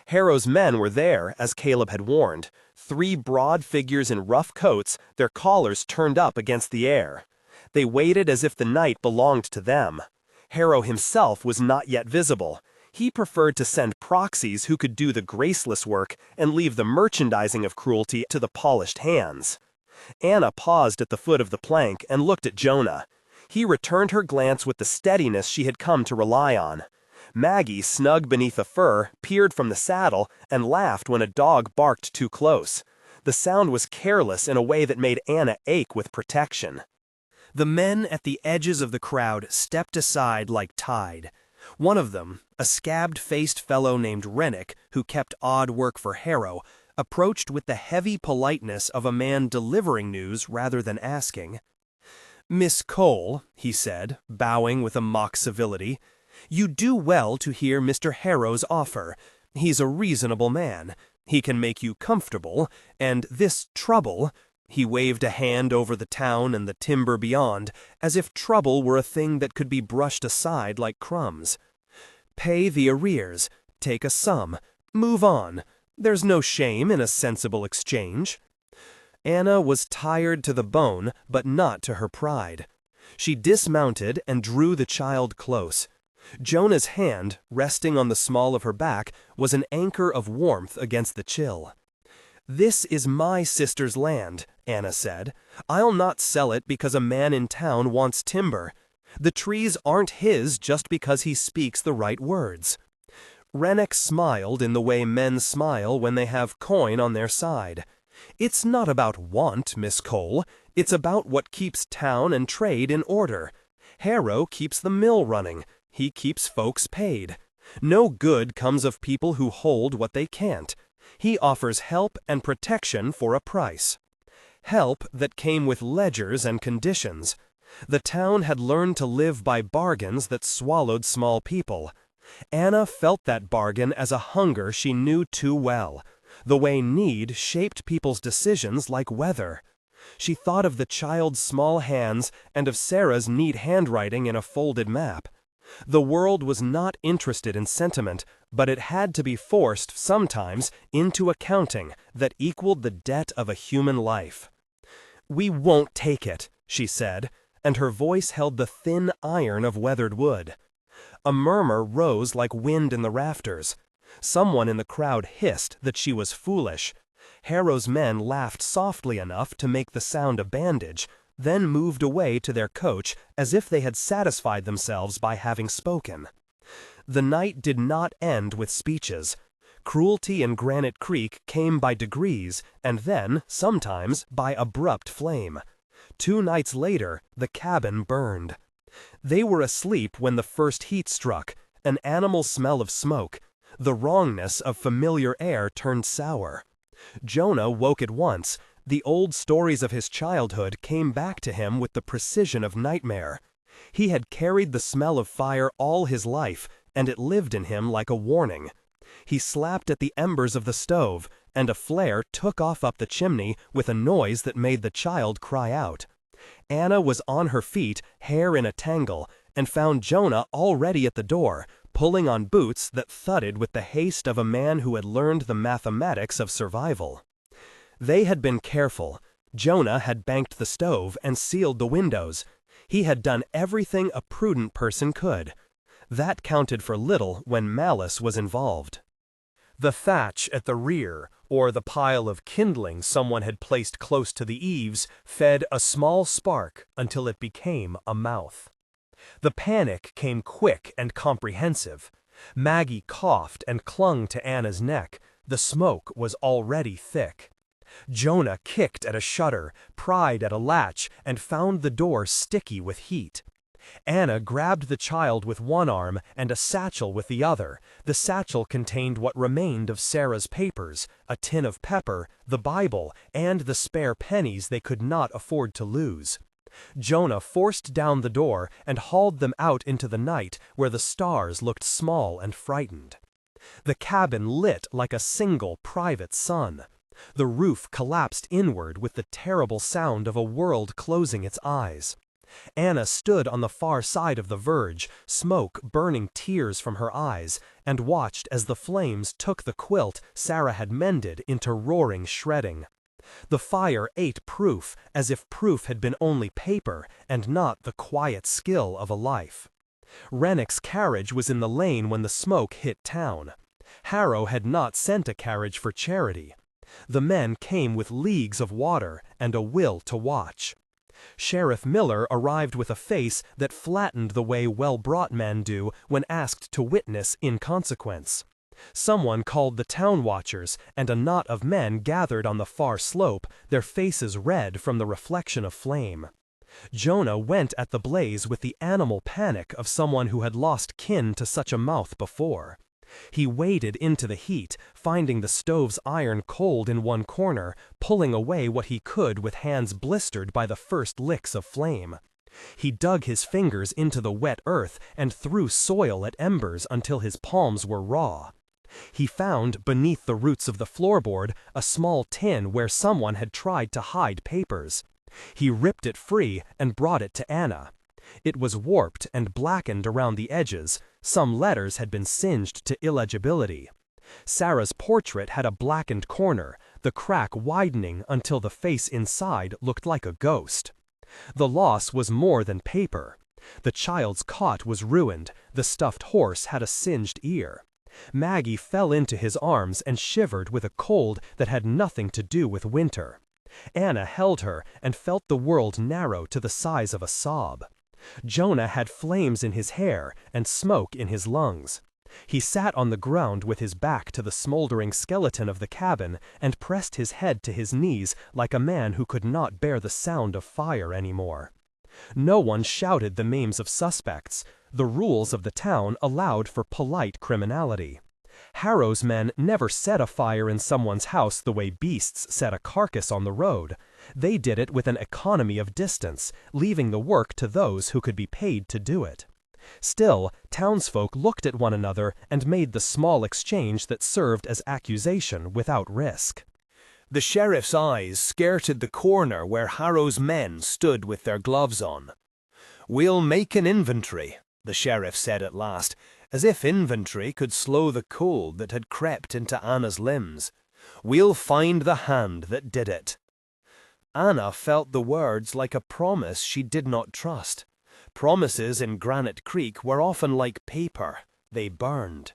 S2: Harrow's men were there, as Caleb had warned, 3 broad figures in rough coats, their collars turned up against the air. They waited as if the night belonged to them. Harrow himself was not yet visible. He preferred to send proxies who could do the graceless work and leave the merchandising of cruelty to the polished hands. Anna paused at the foot of the plank and looked at Jonah. He returned her glance with the steadiness she had come to rely on. Maggie, snug beneath a fur, peered from the saddle and laughed when a dog barked too close. The sound was careless in a way that made Anna ache with protection. The men at the edges of the crowd stepped aside like tide. One of them, a scabbed-faced fellow named Rennick, who kept odd work for Harrow, approached with the heavy politeness of a man delivering news rather than asking. "Miss Cole," he said, bowing with a mock civility, "you do well to hear Mr. Harrow's offer. He's a reasonable man. He can make you comfortable, and this trouble—" He waved a hand over the town and the timber beyond, as if trouble were a thing that could be brushed aside like crumbs. "Pay the arrears, take a sum, move on. There's no shame in a sensible exchange." Anna was tired to the bone, but not to her pride. She dismounted and drew the child close. Jonah's hand, resting on the small of her back, was an anchor of warmth against the chill. "This is my sister's land," Anna said. "I'll not sell it because a man in town wants timber. The trees aren't his just because he speaks the right words." Rennick smiled in the way men smile when they have coin on their side. "It's not about want, Miss Cole. It's about what keeps town and trade in order. Harrow keeps the mill running. He keeps folks paid. No good comes of people who hold what they can't. He offers help and protection for a price. Help that came with ledgers and conditions. The town had learned to live by bargains that swallowed small people. Anna felt that bargain as a hunger she knew too well, the way need shaped people's decisions like weather. She thought of the child's small hands and of Sarah's neat handwriting in a folded map. The world was not interested in sentiment, but it had to be forced sometimes into accounting that equaled the debt of a human life. "We won't take it," she said, and her voice held the thin iron of weathered wood. A murmur rose like wind in the rafters. Someone in the crowd hissed that she was foolish. Harrow's men laughed softly enough to make the sound a bandage, then moved away to their coach as if they had satisfied themselves by having spoken. The night did not end with speeches. Cruelty in Granite Creek came by degrees, and then, sometimes, by abrupt flame. 2 nights later, the cabin burned. They were asleep when the first heat struck, an animal smell of smoke. The wrongness of familiar air turned sour. Jonah woke at once. The old stories of his childhood came back to him with the precision of nightmare. He had carried the smell of fire all his life, and it lived in him like a warning. He slapped at the embers of the stove, and a flare took off up the chimney with a noise that made the child cry out. Anna was on her feet, hair in a tangle, and found Jonah already at the door, pulling on boots that thudded with the haste of a man who had learned the mathematics of survival. They had been careful. Jonah had banked the stove and sealed the windows. He had done everything a prudent person could. That counted for little when malice was involved. The thatch at the rear, or the pile of kindling someone had placed close to the eaves, fed a small spark until it became a mouth. The panic came quick and comprehensive. Maggie coughed and clung to Anna's neck. The smoke was already thick. Jonah kicked at a shutter, pried at a latch, and found the door sticky with heat. Anna grabbed the child with one arm and a satchel with the other. The satchel contained what remained of Sarah's papers, a tin of pepper, the Bible, and the spare pennies they could not afford to lose.
S3: Jonah forced down the door and hauled them out into the night where the stars looked small and frightened. The cabin lit like a single private sun. The roof collapsed inward with the terrible sound of a world closing its eyes. Anna stood on the far side of the verge, smoke burning tears from her eyes, and watched as the flames took the quilt Sarah had mended into roaring shredding. The fire ate proof, as if proof had been only paper and not the quiet skill of a life. Rennick's carriage was in the lane when the smoke hit town. Harrow had not sent a carriage for charity. The men came with leagues of water and a will to watch. Sheriff Miller arrived with a face that flattened the way well-brought men do when asked to witness in consequence. Someone called the town watchers, and a knot of men gathered on the far slope, their faces red from the reflection of flame. Jonah went at the blaze with the animal panic of someone who had lost kin to such a mouth before. He waded into the heat, finding the stove's iron cold in one corner, pulling away what he could with hands blistered by the first licks of flame. He dug his fingers into the wet earth and threw soil at embers until his palms were raw. He found, beneath the roots of the floorboard, a small tin where someone had tried to hide papers. He ripped it free and brought it to Anna. It was warped and blackened around the edges. Some letters had been singed to illegibility. Sarah's portrait had a blackened corner, the crack widening until the face inside looked like a ghost. The loss was more than paper. The child's cot was ruined, the stuffed horse had a singed ear. Maggie fell into his arms and shivered with a cold that had nothing to do with winter. Anna held her and felt the world narrow to the size of a sob. Jonah had flames in his hair and smoke in his lungs. He sat on the ground with his back to the smoldering skeleton of the cabin and pressed his head to his knees like a man who could not bear the sound of fire anymore. No one shouted the names of suspects. The rules of the town allowed for polite criminality. Harrow's men never set a fire in someone's house the way beasts set a carcass on the road. They did it with an economy of distance, leaving the work to those who could be paid to do it. Still, townsfolk looked at one another and made the small exchange that served as accusation without risk.
S1: The sheriff's eyes skirted the corner where Harrow's men stood with their gloves on. "We'll make an inventory," the sheriff said at last, as if inventory could slow the cold that had crept into Anna's limbs. "We'll find the hand that did it." Anna felt the words like a promise she did not trust. Promises in Granite Creek were often like paper. They burned.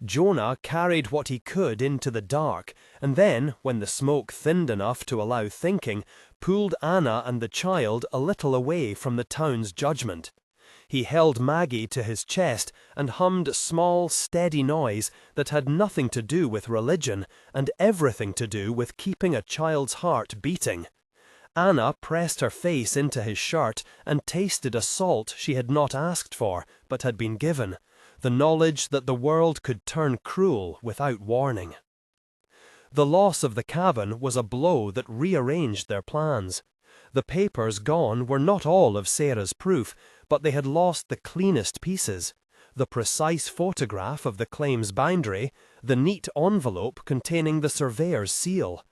S1: Jonah carried what he could into the dark, and then, when the smoke thinned enough to allow thinking, pulled Anna and the child a little away from the town's judgment. He held Maggie to his chest and hummed a small, steady noise that had nothing to do with religion and everything to do with keeping a child's heart beating. Anna pressed her face into his shirt and tasted a salt she had not asked for, but had been given, the knowledge that the world could turn cruel without warning. The loss of the cabin was a blow that rearranged their plans. The papers gone were not all of Sarah's proof, but they had lost the cleanest pieces. The precise photograph of the claim's boundary, the neat envelope containing the surveyor's seal.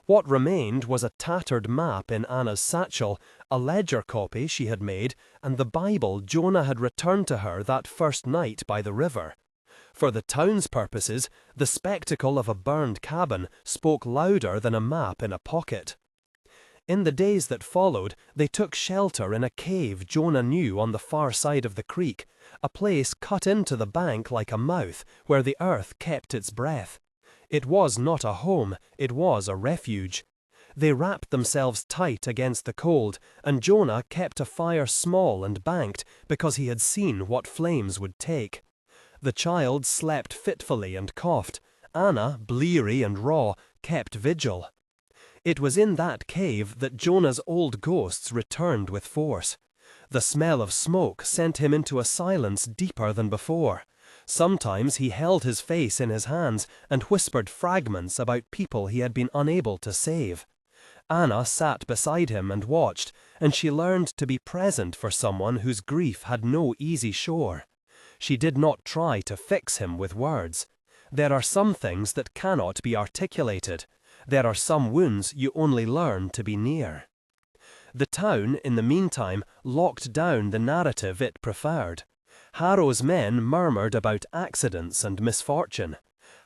S1: What remained was a tattered map in Anna's satchel, a ledger copy she had made, and the Bible Jonah had returned to her that first night by the river. For the town's purposes, the spectacle of a burned cabin spoke louder than a map in a pocket. In the days that followed, they took shelter in a cave Jonah knew on the far side of the creek, a place cut into the bank like a mouth, where the earth kept its breath. It was not a home, it was a refuge. They wrapped themselves tight against the cold, and Jonah kept a fire small and banked because he had seen what flames would take. The child slept fitfully and coughed. Anna, bleary and raw, kept vigil. It was in that cave that Jonah's old ghosts returned with force. The smell of smoke sent him into a silence deeper than before. Sometimes he held his face in his hands and whispered fragments about people he had been unable to save.
S3: Anna sat beside him and watched, and she learned to be present for someone whose grief had no easy shore. She did not try to fix him with words. There are some things that cannot be articulated. There are some wounds you only learn to be near. The town, in the meantime, locked down the narrative it preferred. Harrow's men murmured about accidents and misfortune.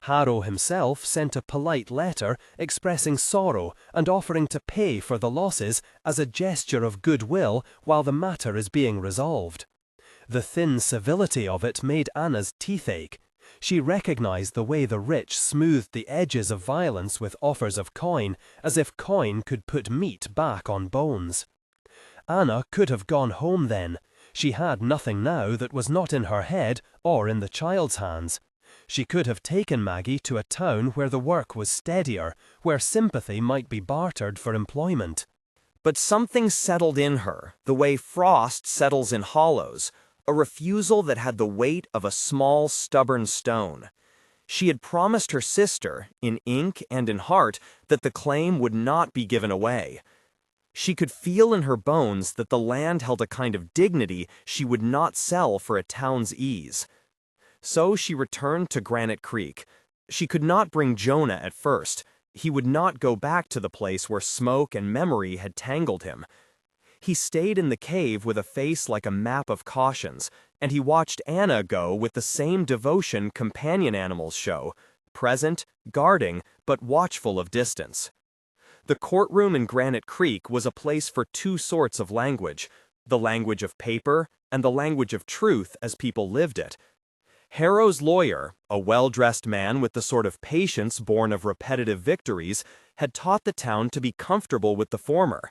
S3: Harrow himself sent a polite letter expressing sorrow and offering to pay for the losses as a gesture of goodwill while the matter is being resolved. The thin civility of it made Anna's teeth ache. She recognized the way the rich smoothed the edges of violence with offers of coin, as if coin could put meat back on bones. Anna could have gone home then. She had nothing now that was not in her head or in the child's hands. She could have taken Maggie to a town where the work was steadier, where sympathy might be bartered for employment.
S1: But something settled in her, the way frost settles in hollows, a refusal that had the weight of a small, stubborn stone. She had promised her sister, in ink and in heart, that the claim would not be given away. She could feel in her bones that the land held a kind of dignity she would not sell for a town's ease. So she returned to Granite Creek. She could not bring Jonah at first. He would not go back to the place where smoke and memory had tangled him. He stayed in the cave with a face like a map of cautions, and he watched Anna go with the same devotion companion animals show, present, guarding, but watchful of distance. The courtroom in Granite Creek was a place for two sorts of language, the language of paper and the language of truth as people lived it. Harrow's lawyer, a well-dressed man with the sort of patience born of repetitive victories, had taught the town to be comfortable with the former.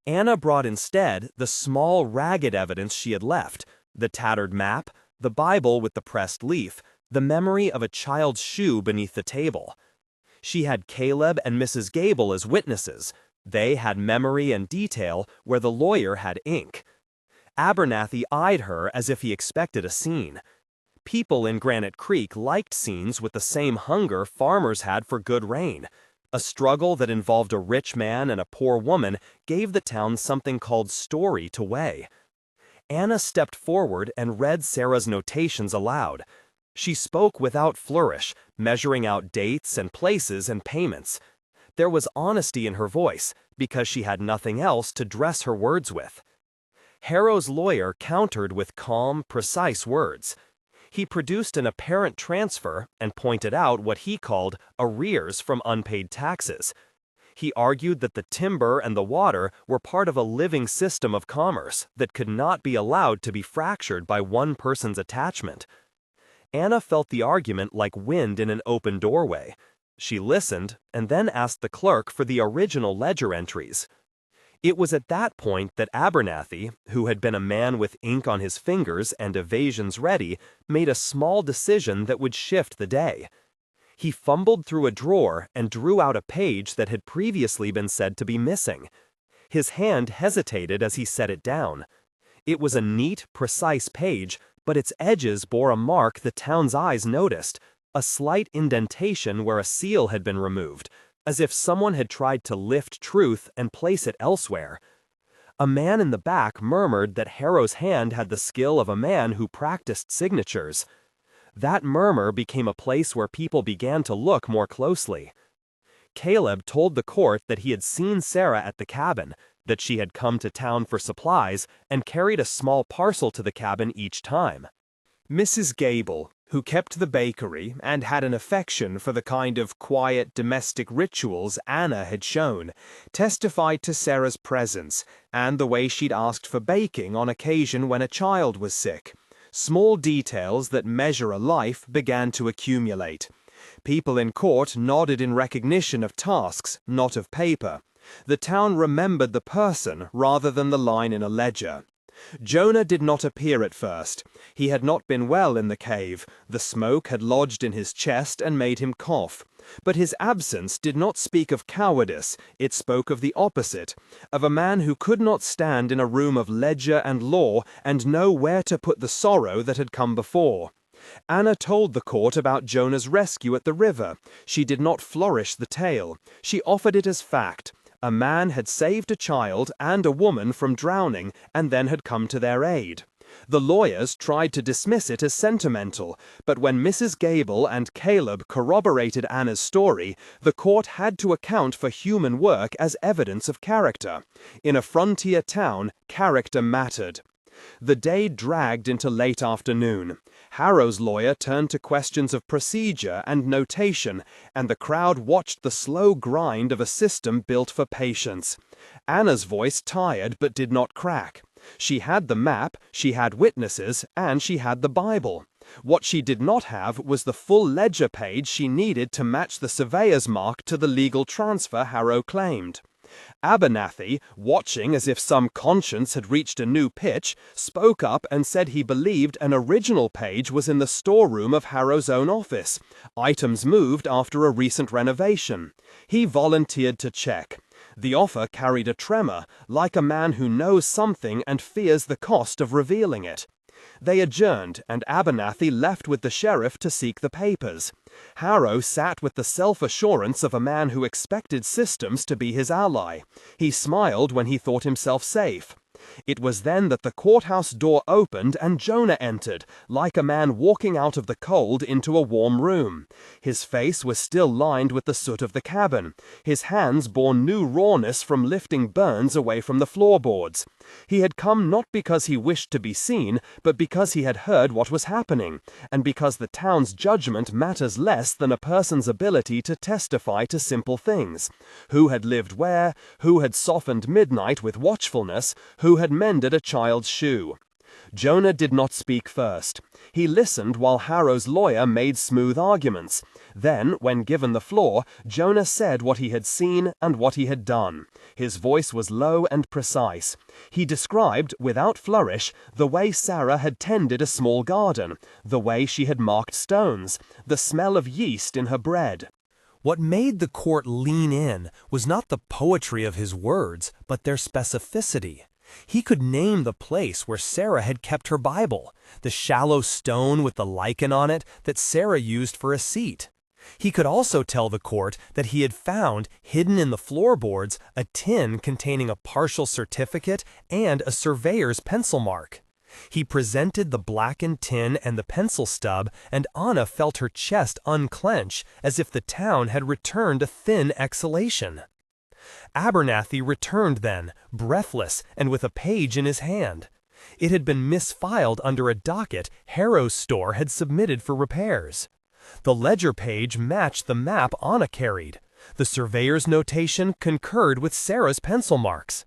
S1: Anna brought instead the small, ragged evidence she had left, the tattered map, the Bible with the pressed leaf, the memory of a child's shoe beneath the table. She had Caleb and Mrs. Gable as witnesses. They had memory and detail where the lawyer had ink. Abernathy eyed her as if he expected a scene. People in Granite Creek liked scenes with the same hunger farmers had for good rain. A struggle that involved a rich man and a poor woman gave the town something called story to weigh. Anna stepped forward and read Sarah's notations aloud. She spoke without flourish, measuring out dates and places and payments. There was honesty in her voice, because she had nothing else to dress her words with. Harrow's lawyer countered with calm, precise words. He produced an apparent transfer and pointed out what he called arrears from unpaid taxes. He argued that the timber and the water were part of a living system of commerce that could not be allowed to be fractured by one person's attachment. Anna felt the argument like wind in an open doorway. She listened and then asked the clerk for the original ledger entries. It was at that point that Abernathy, who had been a man with ink on his fingers and evasions ready, made a small decision that would shift the day. He fumbled through a drawer and drew out a page that had previously been said to be missing. His hand hesitated as he set it down. It was a neat, precise page, but its edges bore a mark the town's eyes noticed, a slight indentation where a seal had been removed, as if someone had tried to lift truth and place it elsewhere. A man in the back murmured that Harrow's hand had the skill of a man who practiced signatures. That murmur became a place where people began to look more closely. Caleb told the court that he had seen Sarah at the cabin, that she had come to town for supplies and carried a small parcel to the cabin each time.
S2: Mrs. Gable, who kept the bakery and had an affection for the kind of quiet domestic rituals Anna had shown, testified to Sarah's presence and the way she'd asked for baking on occasion when a child was sick. Small details that measure a life began to accumulate. People in court nodded in recognition of tasks, not of paper. The town remembered the person rather than the line in a ledger. Jonah did not appear at first. He had not been well in the cave. The smoke had lodged in his chest and made him cough. But his absence did not speak of cowardice. It spoke of the opposite, of a man who could not stand in a room of ledger and law and know where to put the sorrow that had come before. Anna told the court about Jonah's rescue at the river. She did not flourish the tale. She offered it as fact.
S4: A man had saved a child and a woman from drowning and then had come to their aid. The lawyers tried to dismiss it as sentimental, but when Mrs. Gable and Caleb corroborated Anna's story, the court had to account for human work as evidence of character. In a frontier town, character mattered. The day dragged into late afternoon. Harrow's lawyer turned to questions of procedure and notation, and the crowd watched the slow grind of a system built for patience. Anna's voice tired but did not crack. She had the map, she had witnesses, and she had the Bible. What she did not have was the full ledger page she needed to match the surveyor's mark to the legal transfer Harrow claimed. Abernathy, watching as if some conscience had reached a new pitch, spoke up and said he believed an original page was in the storeroom of Harrow's own office, items moved after a recent renovation. He volunteered to check. The offer carried a tremor, like a man who knows something and fears the cost of revealing it. They adjourned, and Abernathy left with the sheriff to seek the papers. Harrow sat with the self-assurance of a man who expected systems to be his ally. He smiled when he thought himself safe. It was then that the courthouse door opened and Jonah entered, like a man walking out of the cold into a warm room. His face was still lined with the soot of the cabin. His hands bore new rawness from lifting burns away from the floorboards. He had come not because he wished to be seen, but because he had heard what was happening, and because the town's judgment matters less than a person's ability to testify to simple things. Who had lived where? Who had softened midnight with watchfulness? Who had mended a child's shoe? Jonah did not speak first. He listened while Harrow's lawyer made smooth arguments. Then, when given the floor, Jonah said what he had seen and what he had done. His voice was low and precise. He described, without flourish, the way Sarah had tended a small garden, the way she had marked stones, the smell of yeast in her bread.
S1: What made the court lean in was not the poetry of his words, but their specificity. He could name the place where Sarah had kept her Bible, the shallow stone with the lichen on it that Sarah used for a seat. He could also tell the court that he had found, hidden in the floorboards, a tin containing a partial certificate and a surveyor's pencil mark. He presented the blackened tin and the pencil stub, and Anna felt her chest unclench as if the town had returned a thin exhalation. Abernathy returned then, breathless and with a page in his hand. It had been misfiled under a docket Harrow's store had submitted for repairs. The ledger page matched the map Anna carried. The surveyor's notation concurred with Sarah's pencil marks.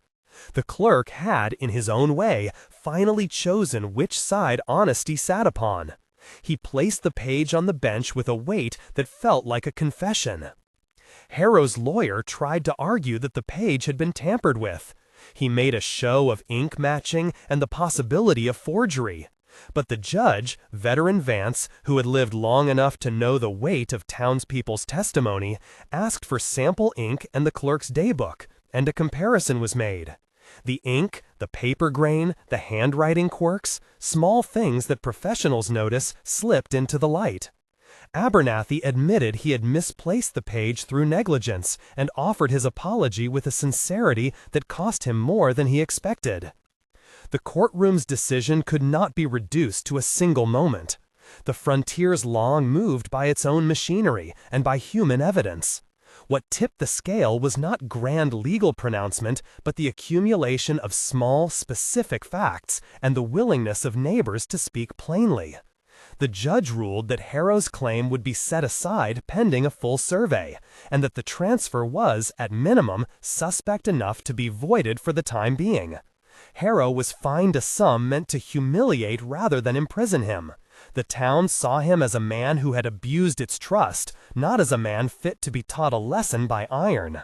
S1: The clerk had, in his own way, finally chosen which side honesty sat upon. He placed the page on the bench with a weight that felt like a confession. Harrow's lawyer tried to argue that the page had been tampered with. He made a show of ink matching and the possibility of forgery. But the judge, veteran Vance, who had lived long enough to know the weight of townspeople's testimony, asked for sample ink and the clerk's daybook, and a comparison was made. The ink, the paper grain, the handwriting quirks, small things that professionals notice, slipped into the light. Abernathy admitted he had misplaced the page through negligence and offered his apology with a sincerity that cost him more than he expected. The courtroom's decision could not be reduced to a single moment. The frontier's long moved by its own machinery and by human evidence. What tipped the scale was not grand legal pronouncement, but the accumulation of small, specific facts and the willingness of neighbors to speak plainly. The judge ruled that Harrow's claim would be set aside pending a full survey, and that the transfer was, at minimum, suspect enough to be voided for the time being. Harrow was fined a sum meant to humiliate rather than imprison him. The town saw him as a man who had abused its trust, not as a man fit to be taught a lesson by iron.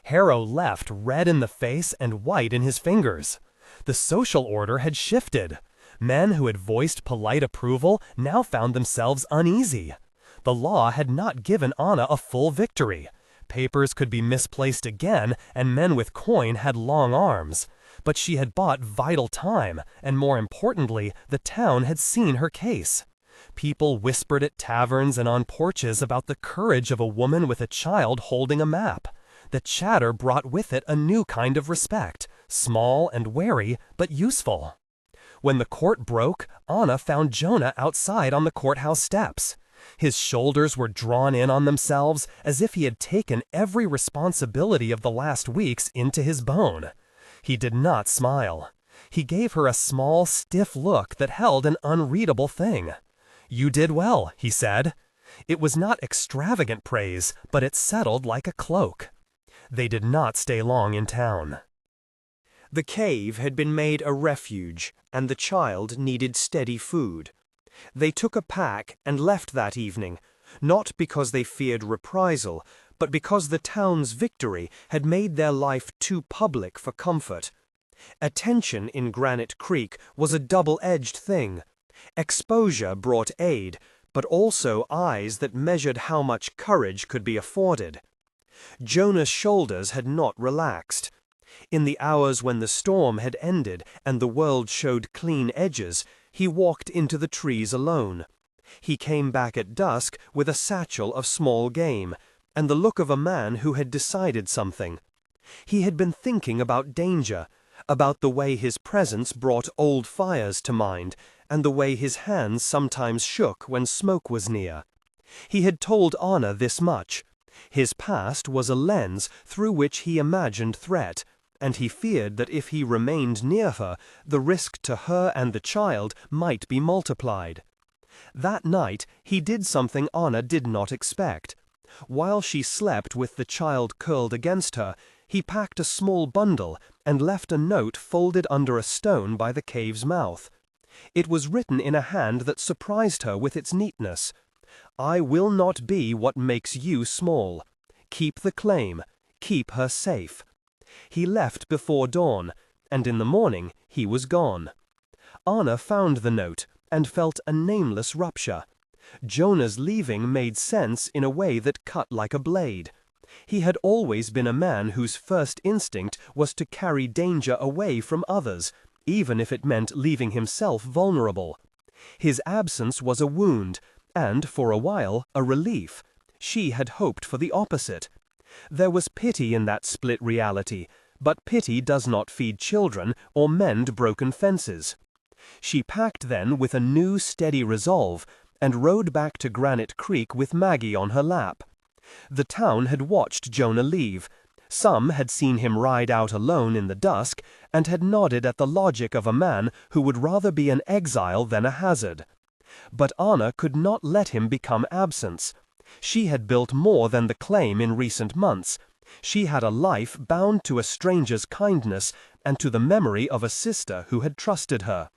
S1: Harrow left red in the face and white in his fingers. The social order had shifted. Men who had voiced polite approval now found themselves uneasy. The law had not given Anna a full victory. Papers could be misplaced again, and men with coin had long arms. But she had bought vital time, and more importantly, the town had seen her case. People whispered at taverns and on porches about the courage of a woman with a child holding a map.
S3: The chatter brought with it a new kind of respect, small and wary, but useful. When the court broke, Anna found Jonah outside on the courthouse steps. His shoulders were drawn in on themselves as if he had taken every responsibility of the last weeks into his bone. He did not smile. He gave her a small, stiff look that held an unreadable thing. "You did well," he said. It was not extravagant praise, but it settled like a cloak. They did not stay long in town.
S2: The cave had been made a refuge, and the child needed steady food. They took a pack and left that evening, not because they feared reprisal, but because the town's victory had made their life too public for comfort. Attention in Granite Creek was a double-edged thing. Exposure brought aid, but also eyes that measured how much courage could be afforded. Jonah's shoulders had not relaxed. In the hours when the storm had ended and the world showed clean edges, he walked into the trees alone. He came back at dusk with a satchel of small game, and the look of a man who had decided something. He had been thinking about danger, about the way his presence brought old fires to mind, and the way his hands sometimes shook when smoke was near. He had told Anna this much. His past was a lens through which he imagined threat, and he feared that if he remained near her, the risk to her and the child might be multiplied. That night he did something Anna did not expect. While she slept with the child curled against her, he packed a small bundle and left a note folded under a stone by the cave's mouth. It was written in a hand that surprised her with its neatness. "I will not be what makes you small. Keep the claim. Keep her safe." He left before dawn, and in the morning he was gone. Anna found the note and felt a nameless rupture. Jonah's leaving made sense in a way that cut like a blade. He had always been a man whose first instinct was to carry danger away from others, even if it meant leaving himself vulnerable. His absence was a wound, and, for a while, a relief. She had hoped for the opposite. There was pity in that split reality, but pity does not feed children or mend broken fences. She packed then with a new steady resolve, and rode back to Granite Creek with Maggie on her lap. The town had watched Jonah leave. Some had seen him ride out alone in the dusk, and had nodded at the logic of a man who would rather be an exile than a hazard. But Anna could not let him become absence. She had built more than the claim in recent months. She had a life bound to a stranger's kindness and to the memory of a sister who had trusted her.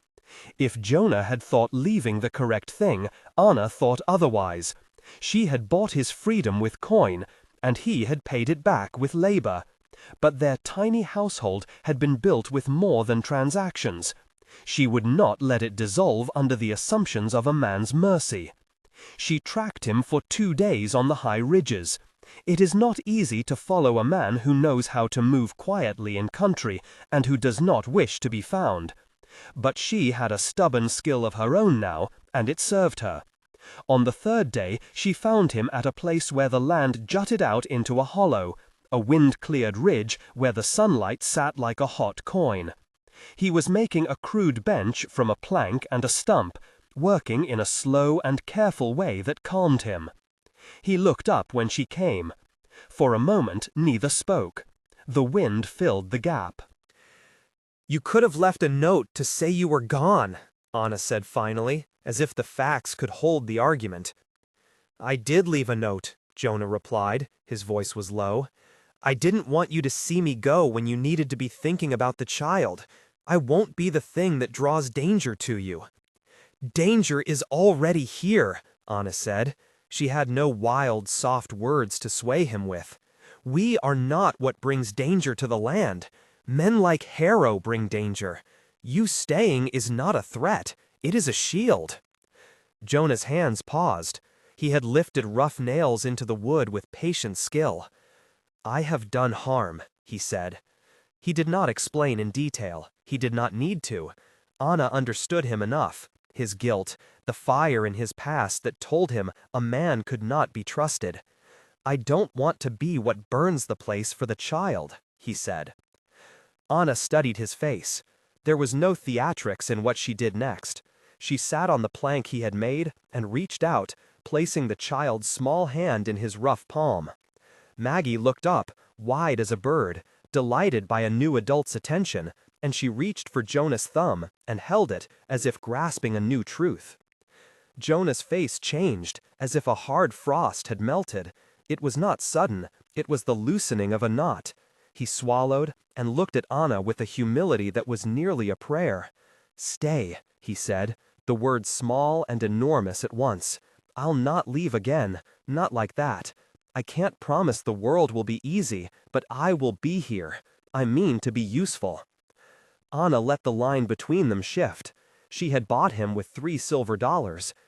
S2: If Jonah had thought leaving the correct thing, Anna thought otherwise. She had bought his freedom with coin, and he had paid it back with labor. But their tiny household had been built with more than transactions. She would not let it dissolve under the assumptions of a man's mercy. She tracked him for 2 days on the high ridges. It is not easy to follow a man who knows how to move quietly in country and who does not wish to be found. But she had a stubborn skill of her own now, and it served her. On the 3rd day she found him at a place where the land jutted out into a hollow, a wind-cleared ridge where the sunlight sat like a hot coin. He was making a crude bench from a plank and a stump, working in a slow and careful way that calmed him. He looked up when she came. For a moment neither spoke. The wind filled the gap. "You could have left a note to say you were gone," Anna said finally, as if the facts could hold the argument. "I did leave a note," Jonah replied. His voice was low. "I didn't want you to see me go when you needed to be thinking about the child. I won't be the thing that draws danger to you." "Danger is already here," Anna said. She had no wild, soft words to sway him with. "We are not what brings danger to the land. Men like Harrow bring danger. You staying is not a threat. It is a shield." Jonah's hands paused. He had lifted rough nails into the wood with patient skill. "I have done harm," he said. He did not explain in detail. He did not need to. Anna understood him enough. His guilt, the fire in his past that told him a man could not be trusted. "I don't want to be what burns the place for the child," he said. Anna studied his face. There was no theatrics in what she did next. She sat on the plank he had made and reached out, placing the child's small hand in his rough palm. Maggie looked up, wide as a bird, delighted by a new adult's attention, and she reached for Jonah's thumb and held it as if grasping a new truth. Jonah's face changed, as if a hard frost had melted. It was not sudden, it was the loosening of a knot. He swallowed and looked at Anna with a humility that was nearly a prayer. "Stay," he said, the words small and enormous at once. "I'll not leave again, not like that. I can't promise the world will be easy, but I will be here. I mean to be useful." Anna let the line between them shift. She had bought him with $3 silver.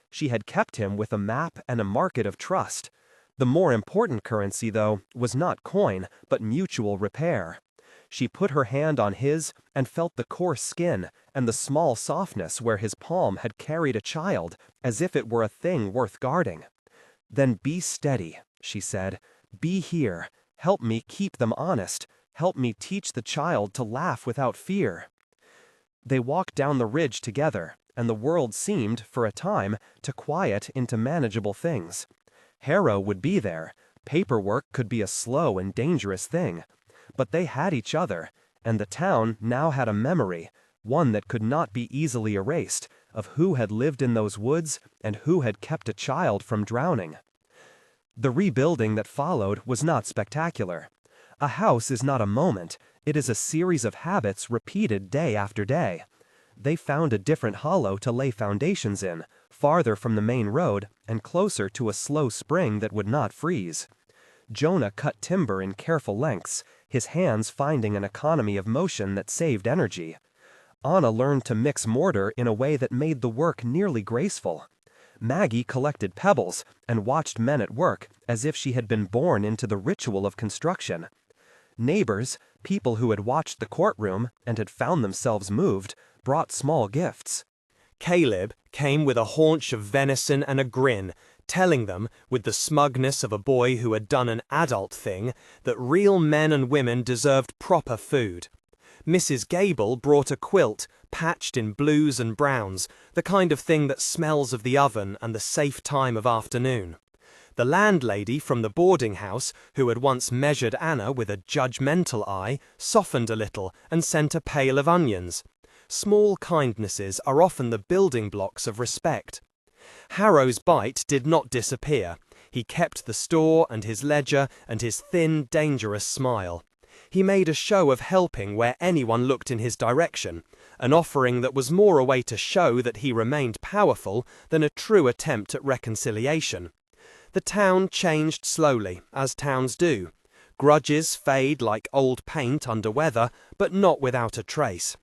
S2: She had kept him with a map and a market of trust. The more important currency, though, was not coin, but mutual repair. She put her hand on his and felt the coarse skin and the small softness where his palm had carried a child, as if it were a thing worth guarding. "Then be steady," she said. "Be here. Help me keep them honest. Help me teach the child to laugh without fear." They walked down the ridge together, and the world seemed, for a time, to quiet into manageable things. Harrow would be there. Paperwork could be a slow and dangerous thing. But they had each other, and the town now had a memory, one that could not be easily erased, of who had lived in those woods and who had kept a child from drowning. The rebuilding that followed was not spectacular. A house is not a moment, it is a series of habits repeated day after day. They found a different hollow to lay foundations in, farther from the main road and closer to a slow spring that would not freeze. Jonah cut timber in careful lengths, his hands finding an economy of motion that saved energy. Anna learned to mix mortar in a way that made the work nearly graceful. Maggie collected pebbles and watched men at work as if she had been born into the ritual of construction. Neighbors, people who had watched the courtroom and had found themselves moved, brought small gifts.
S1: Caleb came with a haunch of venison and a grin, telling them, with the smugness of a boy who had done an adult thing, that real men and women deserved proper food. Mrs. Gable brought a quilt, patched in blues and browns, the kind of thing that smells of the oven and the safe time of afternoon. The landlady from the boarding house, who had once measured Anna with a judgmental eye, softened a little and sent a pail of onions. Small kindnesses are often the building blocks of respect. Harrow's bite did not disappear. He kept the store and his ledger and his thin, dangerous smile. He made a show of helping where anyone looked in his direction, an offering that was more a way to show that he remained powerful than a true attempt at reconciliation. The town changed slowly, as towns do. Grudges fade like old paint under weather, but not without a trace.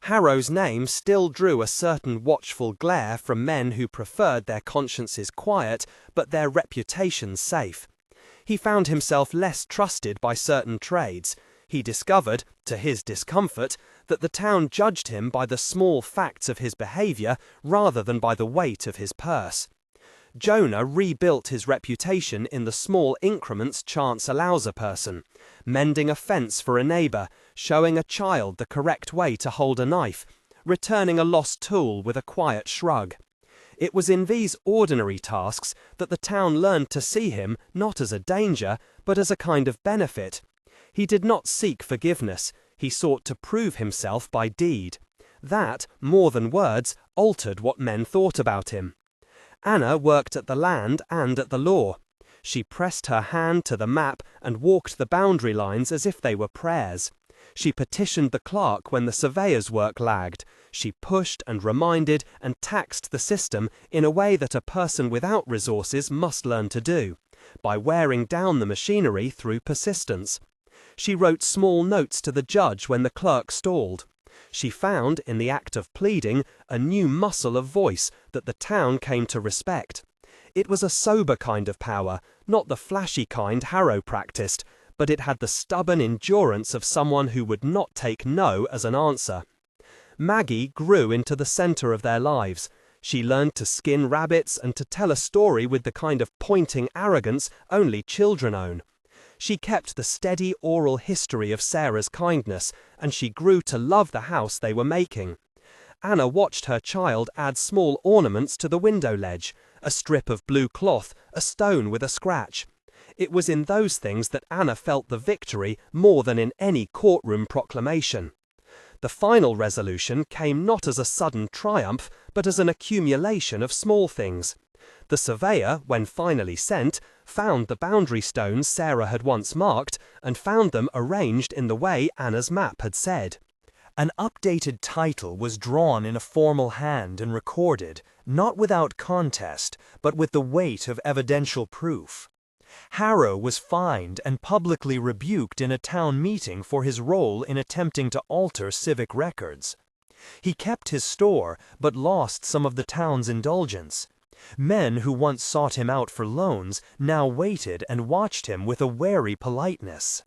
S1: Harrow's name still drew a certain watchful glare from men who preferred their consciences quiet, but their reputations safe. He found himself less trusted by certain trades. He discovered, to his discomfort, that the town judged him by the small facts of his behavior rather than by the weight of his purse. Jonah rebuilt his reputation in the small increments chance allows a person, mending a fence for a neighbor, showing a child the correct way to hold a knife, returning a lost tool with a quiet shrug. It was in these ordinary tasks that the town learned to see him not as a danger, but as a kind of benefit. He did not seek forgiveness, he sought to prove himself by deed. That, more than words, altered what men thought about him. Anna worked at the land and at the law. She pressed her hand to the map and walked the boundary lines as if they were prayers. She petitioned the clerk when the surveyor's work lagged. She pushed and reminded and taxed the system in a way that a person without resources must learn to do, by wearing down the machinery through persistence. She wrote small notes to the judge when the clerk stalled. She found, in the act of pleading, a new muscle of voice that the town came to respect. It was a sober kind of power, not the flashy kind Harrow practiced, but it had the stubborn endurance of someone who would not take no as an answer. Maggie grew into the center of their lives.
S3: She learned to skin rabbits and to tell a story with the kind of pointing arrogance only children own. She kept the steady oral history of Sarah's kindness, and she grew to love the house they were making. Anna watched her child add small ornaments to the window ledge, a strip of blue cloth, a stone with a scratch. It was in those things that Anna felt the victory more than in any courtroom proclamation. The final resolution came not as a sudden triumph, but as an accumulation of small things. The surveyor, when finally sent, found the boundary stones Sarah had once marked, and found them arranged in the way Anna's map had said.
S1: An updated title was drawn in a formal hand and recorded, not without contest, but with the weight of evidential proof. Harrow was fined and publicly rebuked in a town meeting for his role in attempting to alter civic records. He kept his store, but lost some of the town's indulgence. Men who once sought him out for loans now waited and watched him with a wary politeness.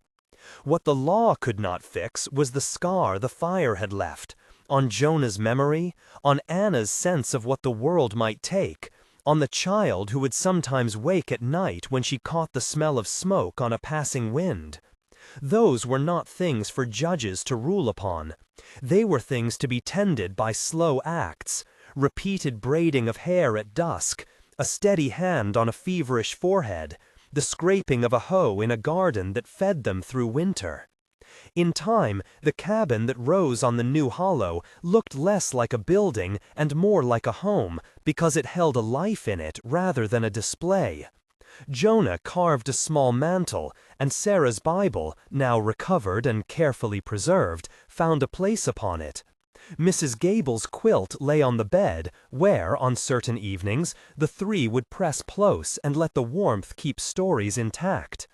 S1: What the law could not fix was the scar the fire had left, on Jonah's memory, on Anna's sense of what the world might take, on the child who would sometimes wake at night when she caught the smell of smoke on a passing wind. Those were not things for judges to rule upon. They were things to be tended by slow acts, repeated braiding of hair at dusk, a steady hand on a feverish forehead, the scraping of a hoe in a garden that fed them through winter. In time, the cabin that rose on the new hollow looked less like a building and more like a home because it held a life in it rather than a display. Jonah carved a small mantle, and Sarah's Bible, now recovered and carefully preserved, found a place upon it. Mrs. Gable's quilt lay on the bed, where, on certain evenings, the three would press close and let the warmth keep stories intact.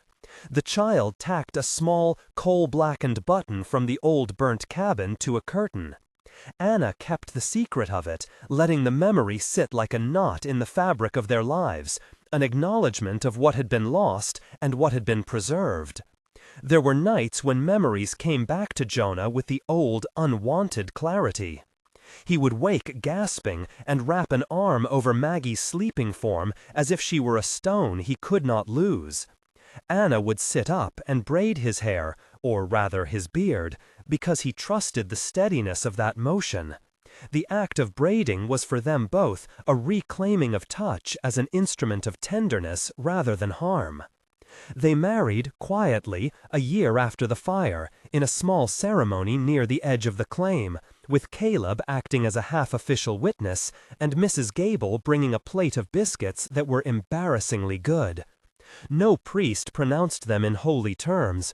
S1: The child tacked a small, coal-blackened button from the old burnt cabin to a curtain. Anna kept the secret of it, letting the memory sit like a knot in the fabric of their lives, an acknowledgement of what had been lost and what had been preserved. There were nights when memories came back to Jonah with the old, unwanted clarity. He would wake gasping and wrap an arm over Maggie's sleeping form as if she were a stone he could not lose. Anna would sit up and braid his hair, or rather his beard, because he trusted the steadiness of that motion. The act of braiding was for them both a reclaiming of touch as an instrument of tenderness rather than harm. They married, quietly, a year after the fire, in a small ceremony near the edge of the claim, with Caleb acting as a half-official witness and Mrs. Gable bringing a plate of biscuits that were embarrassingly good. No priest pronounced them in holy terms.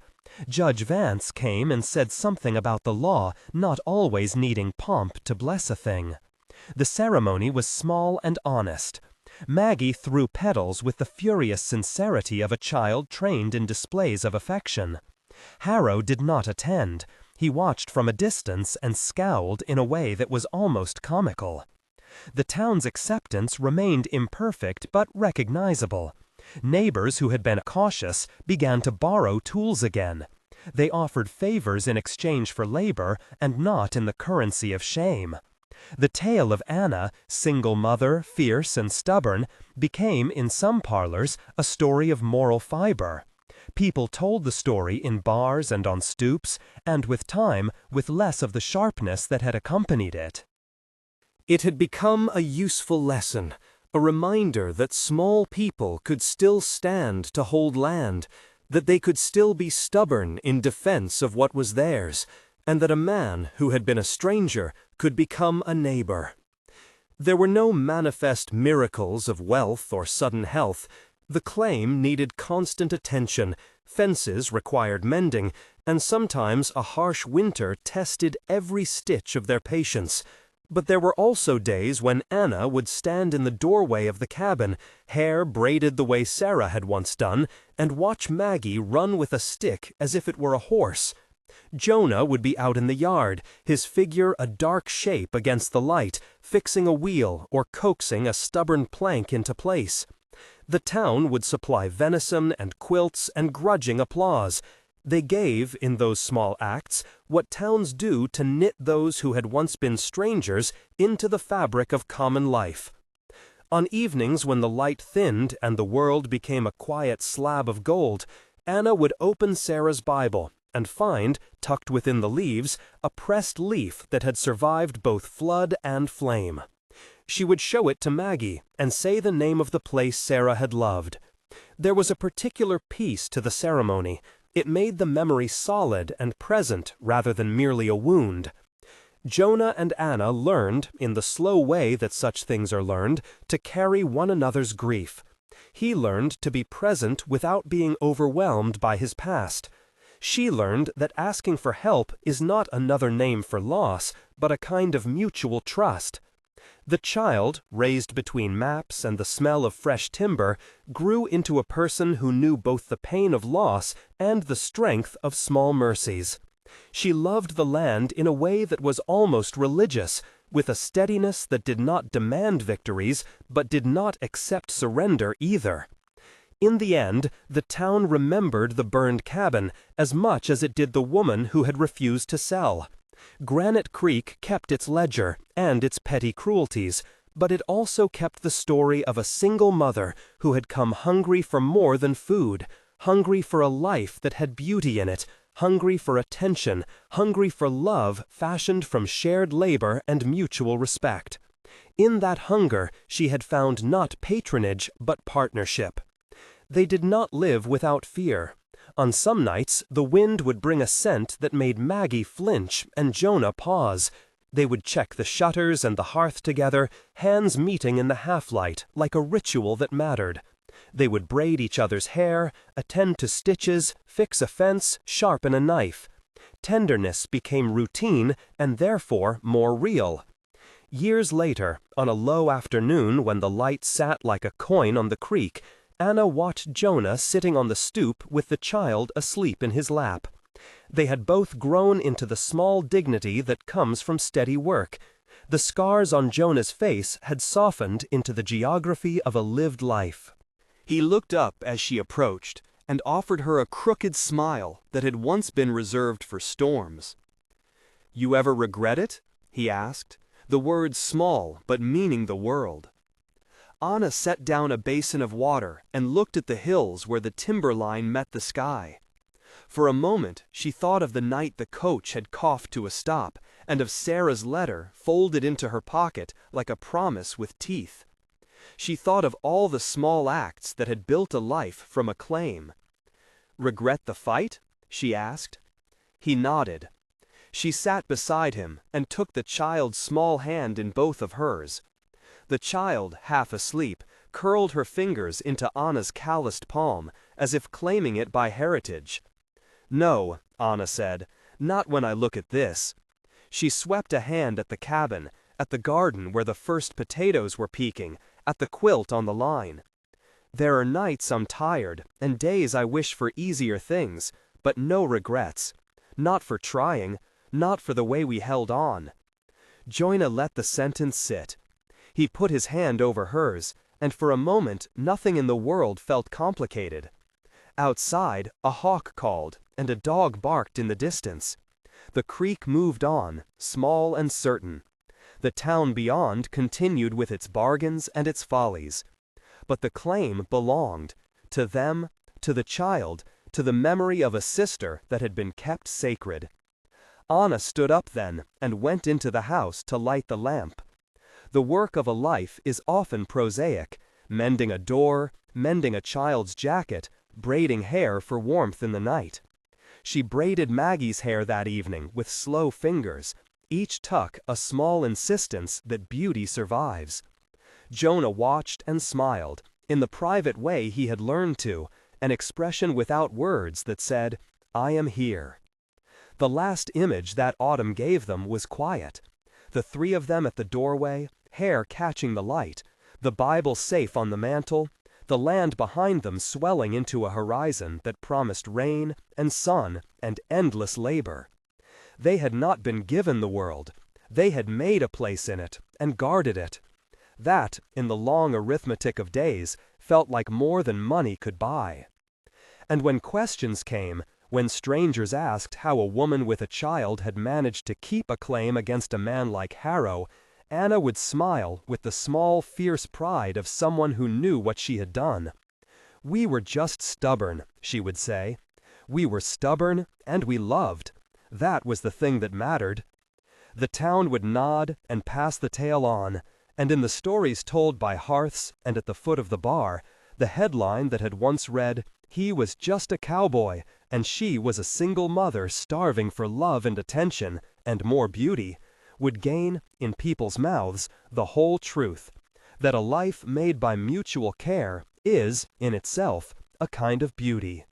S1: Judge Vance came and said something about the law not always needing pomp to bless a thing. The ceremony was small and honest. Maggie threw petals with the furious sincerity of a child trained in displays of affection. Harrow did not attend. He watched from a distance and scowled in a way that was almost comical. The town's acceptance remained imperfect but recognizable. Neighbors who had been cautious began to borrow tools again. They offered favors in exchange for labor and not in the currency of shame. The tale of Anna, single mother, fierce and stubborn, became, in some parlors, a story of moral fiber. People told the story in bars and on stoops, and with time, with less of the sharpness that had accompanied it.
S4: It had become a useful lesson, a reminder that small people could still stand to hold land, that they could still be stubborn in defense of what was theirs, and that a man who had been a stranger could become a neighbor. There were no manifest miracles of wealth or sudden health. The claim needed constant attention, fences required mending, and sometimes a harsh winter tested every stitch of their patience. But there were also days when Anna would stand in the doorway of the cabin, hair braided the way Sarah had once done, and watch Maggie run with a stick as if it were a horse. Jonah would be out in the yard, his figure a dark shape against the light, fixing a wheel or coaxing a stubborn plank into place. The town would supply venison and quilts and grudging applause.
S3: They gave, in those small acts, what towns do to knit those who had once been strangers into the fabric of common life. On evenings when the light thinned and the world became a quiet slab of gold, Anna would open Sarah's Bible and find, tucked within the leaves, a pressed leaf that had survived both flood and flame. She would show it to Maggie and say the name of the place Sarah had loved. There was a particular peace to the ceremony. It made the memory solid and present rather than merely a wound. Jonah and Anna learned, in the slow way that such things are learned, to carry one another's grief. He learned to be present without being overwhelmed by his past. She learned that asking for help is not another name for loss, but a kind of mutual trust. The child, raised between maps and the smell of fresh timber, grew into a person who knew both the pain of loss and the strength of small mercies. She loved the land in a way that was almost religious, with a steadiness that did not demand victories, but did not accept surrender either. In the end, the town remembered the burned cabin as much as it did the woman who had refused to sell. Granite Creek kept its ledger and its petty cruelties, but it also kept the story of a single mother who had come hungry for more than food, hungry for a life that had beauty in it, hungry for attention, hungry for love fashioned from shared labor and mutual respect. In that hunger, she had found not patronage but partnership. They did not live without fear. On some nights, the wind would bring a scent that made Maggie flinch and Jonah pause. They would check the shutters and the hearth together, hands meeting in the half-light, like a ritual that mattered. They would braid each other's hair, attend to stitches, fix a fence, sharpen a knife. Tenderness became routine and therefore more real. Years later, on a low afternoon when the light sat like a coin on the creek, Anna watched Jonah sitting on the stoop with the child asleep in his lap. They had both grown into the small dignity that comes from steady work. The scars on Jonah's face had softened into the geography of a lived life.
S1: He looked up as she approached and offered her a crooked smile that had once been reserved for storms. "You ever regret it?" he asked, the words small but meaning the world. Anna set down a basin of water and looked at the hills where the timberline met the sky. For a moment she thought of the night the coach had coughed to a stop, and of Sarah's letter folded into her pocket like a promise with teeth. She thought of all the small acts that had built a life from a claim. "Regret the fight?" she asked. He nodded. She sat beside him and took the child's small hand in both of hers. The child, half asleep, curled her fingers into Anna's calloused palm, as if claiming it by heritage. "No," Anna said, "not when I look at this." She swept a hand at the cabin, at the garden where the first potatoes were peeking, at the quilt on the line. "There are nights I'm tired, and days I wish for easier things, but no regrets. Not for trying, not for the way we held on." Jonah let the sentence sit. He put his hand over hers, and for a moment nothing in the world felt complicated. Outside, a hawk called, and a dog barked in the distance. The creek moved on, small and certain. The town beyond continued with its bargains and its follies. But the claim belonged to them, to the child, to the memory of a sister that had been kept sacred. Anna stood up then and went into the house to light the lamp. The work of a life is often prosaic, mending a door, mending a child's jacket, braiding hair for warmth in the night. She braided Maggie's hair that evening with slow fingers, each tuck a small insistence that beauty survives. Jonah watched and smiled, in the private way he had learned to, an expression without words that said, "I am here." The last image that autumn gave them was quiet. The three of them at the doorway, hair catching the light, the Bible safe on the mantel, the land behind them swelling into a horizon that promised rain and sun and endless labor. They had not been given the world. They had made a place in it and guarded it. That, in the long arithmetic of days, felt like more than money could buy. And when questions came,
S3: When strangers asked how a woman with a child had managed to keep a claim against a man like Harrow, Anna would smile with the small, fierce pride of someone who knew what she had done. "We were just stubborn," she would say. "We were stubborn, and we loved. That was the thing that mattered." The town would nod and pass the tale on, and in the stories told by hearths and at the foot of the bar, the headline that had once read, "He was just a cowboy, and she was a single mother starving for love and attention, and more beauty," would gain, in people's mouths, the whole truth, that a life made by mutual care is, in itself, a kind of beauty.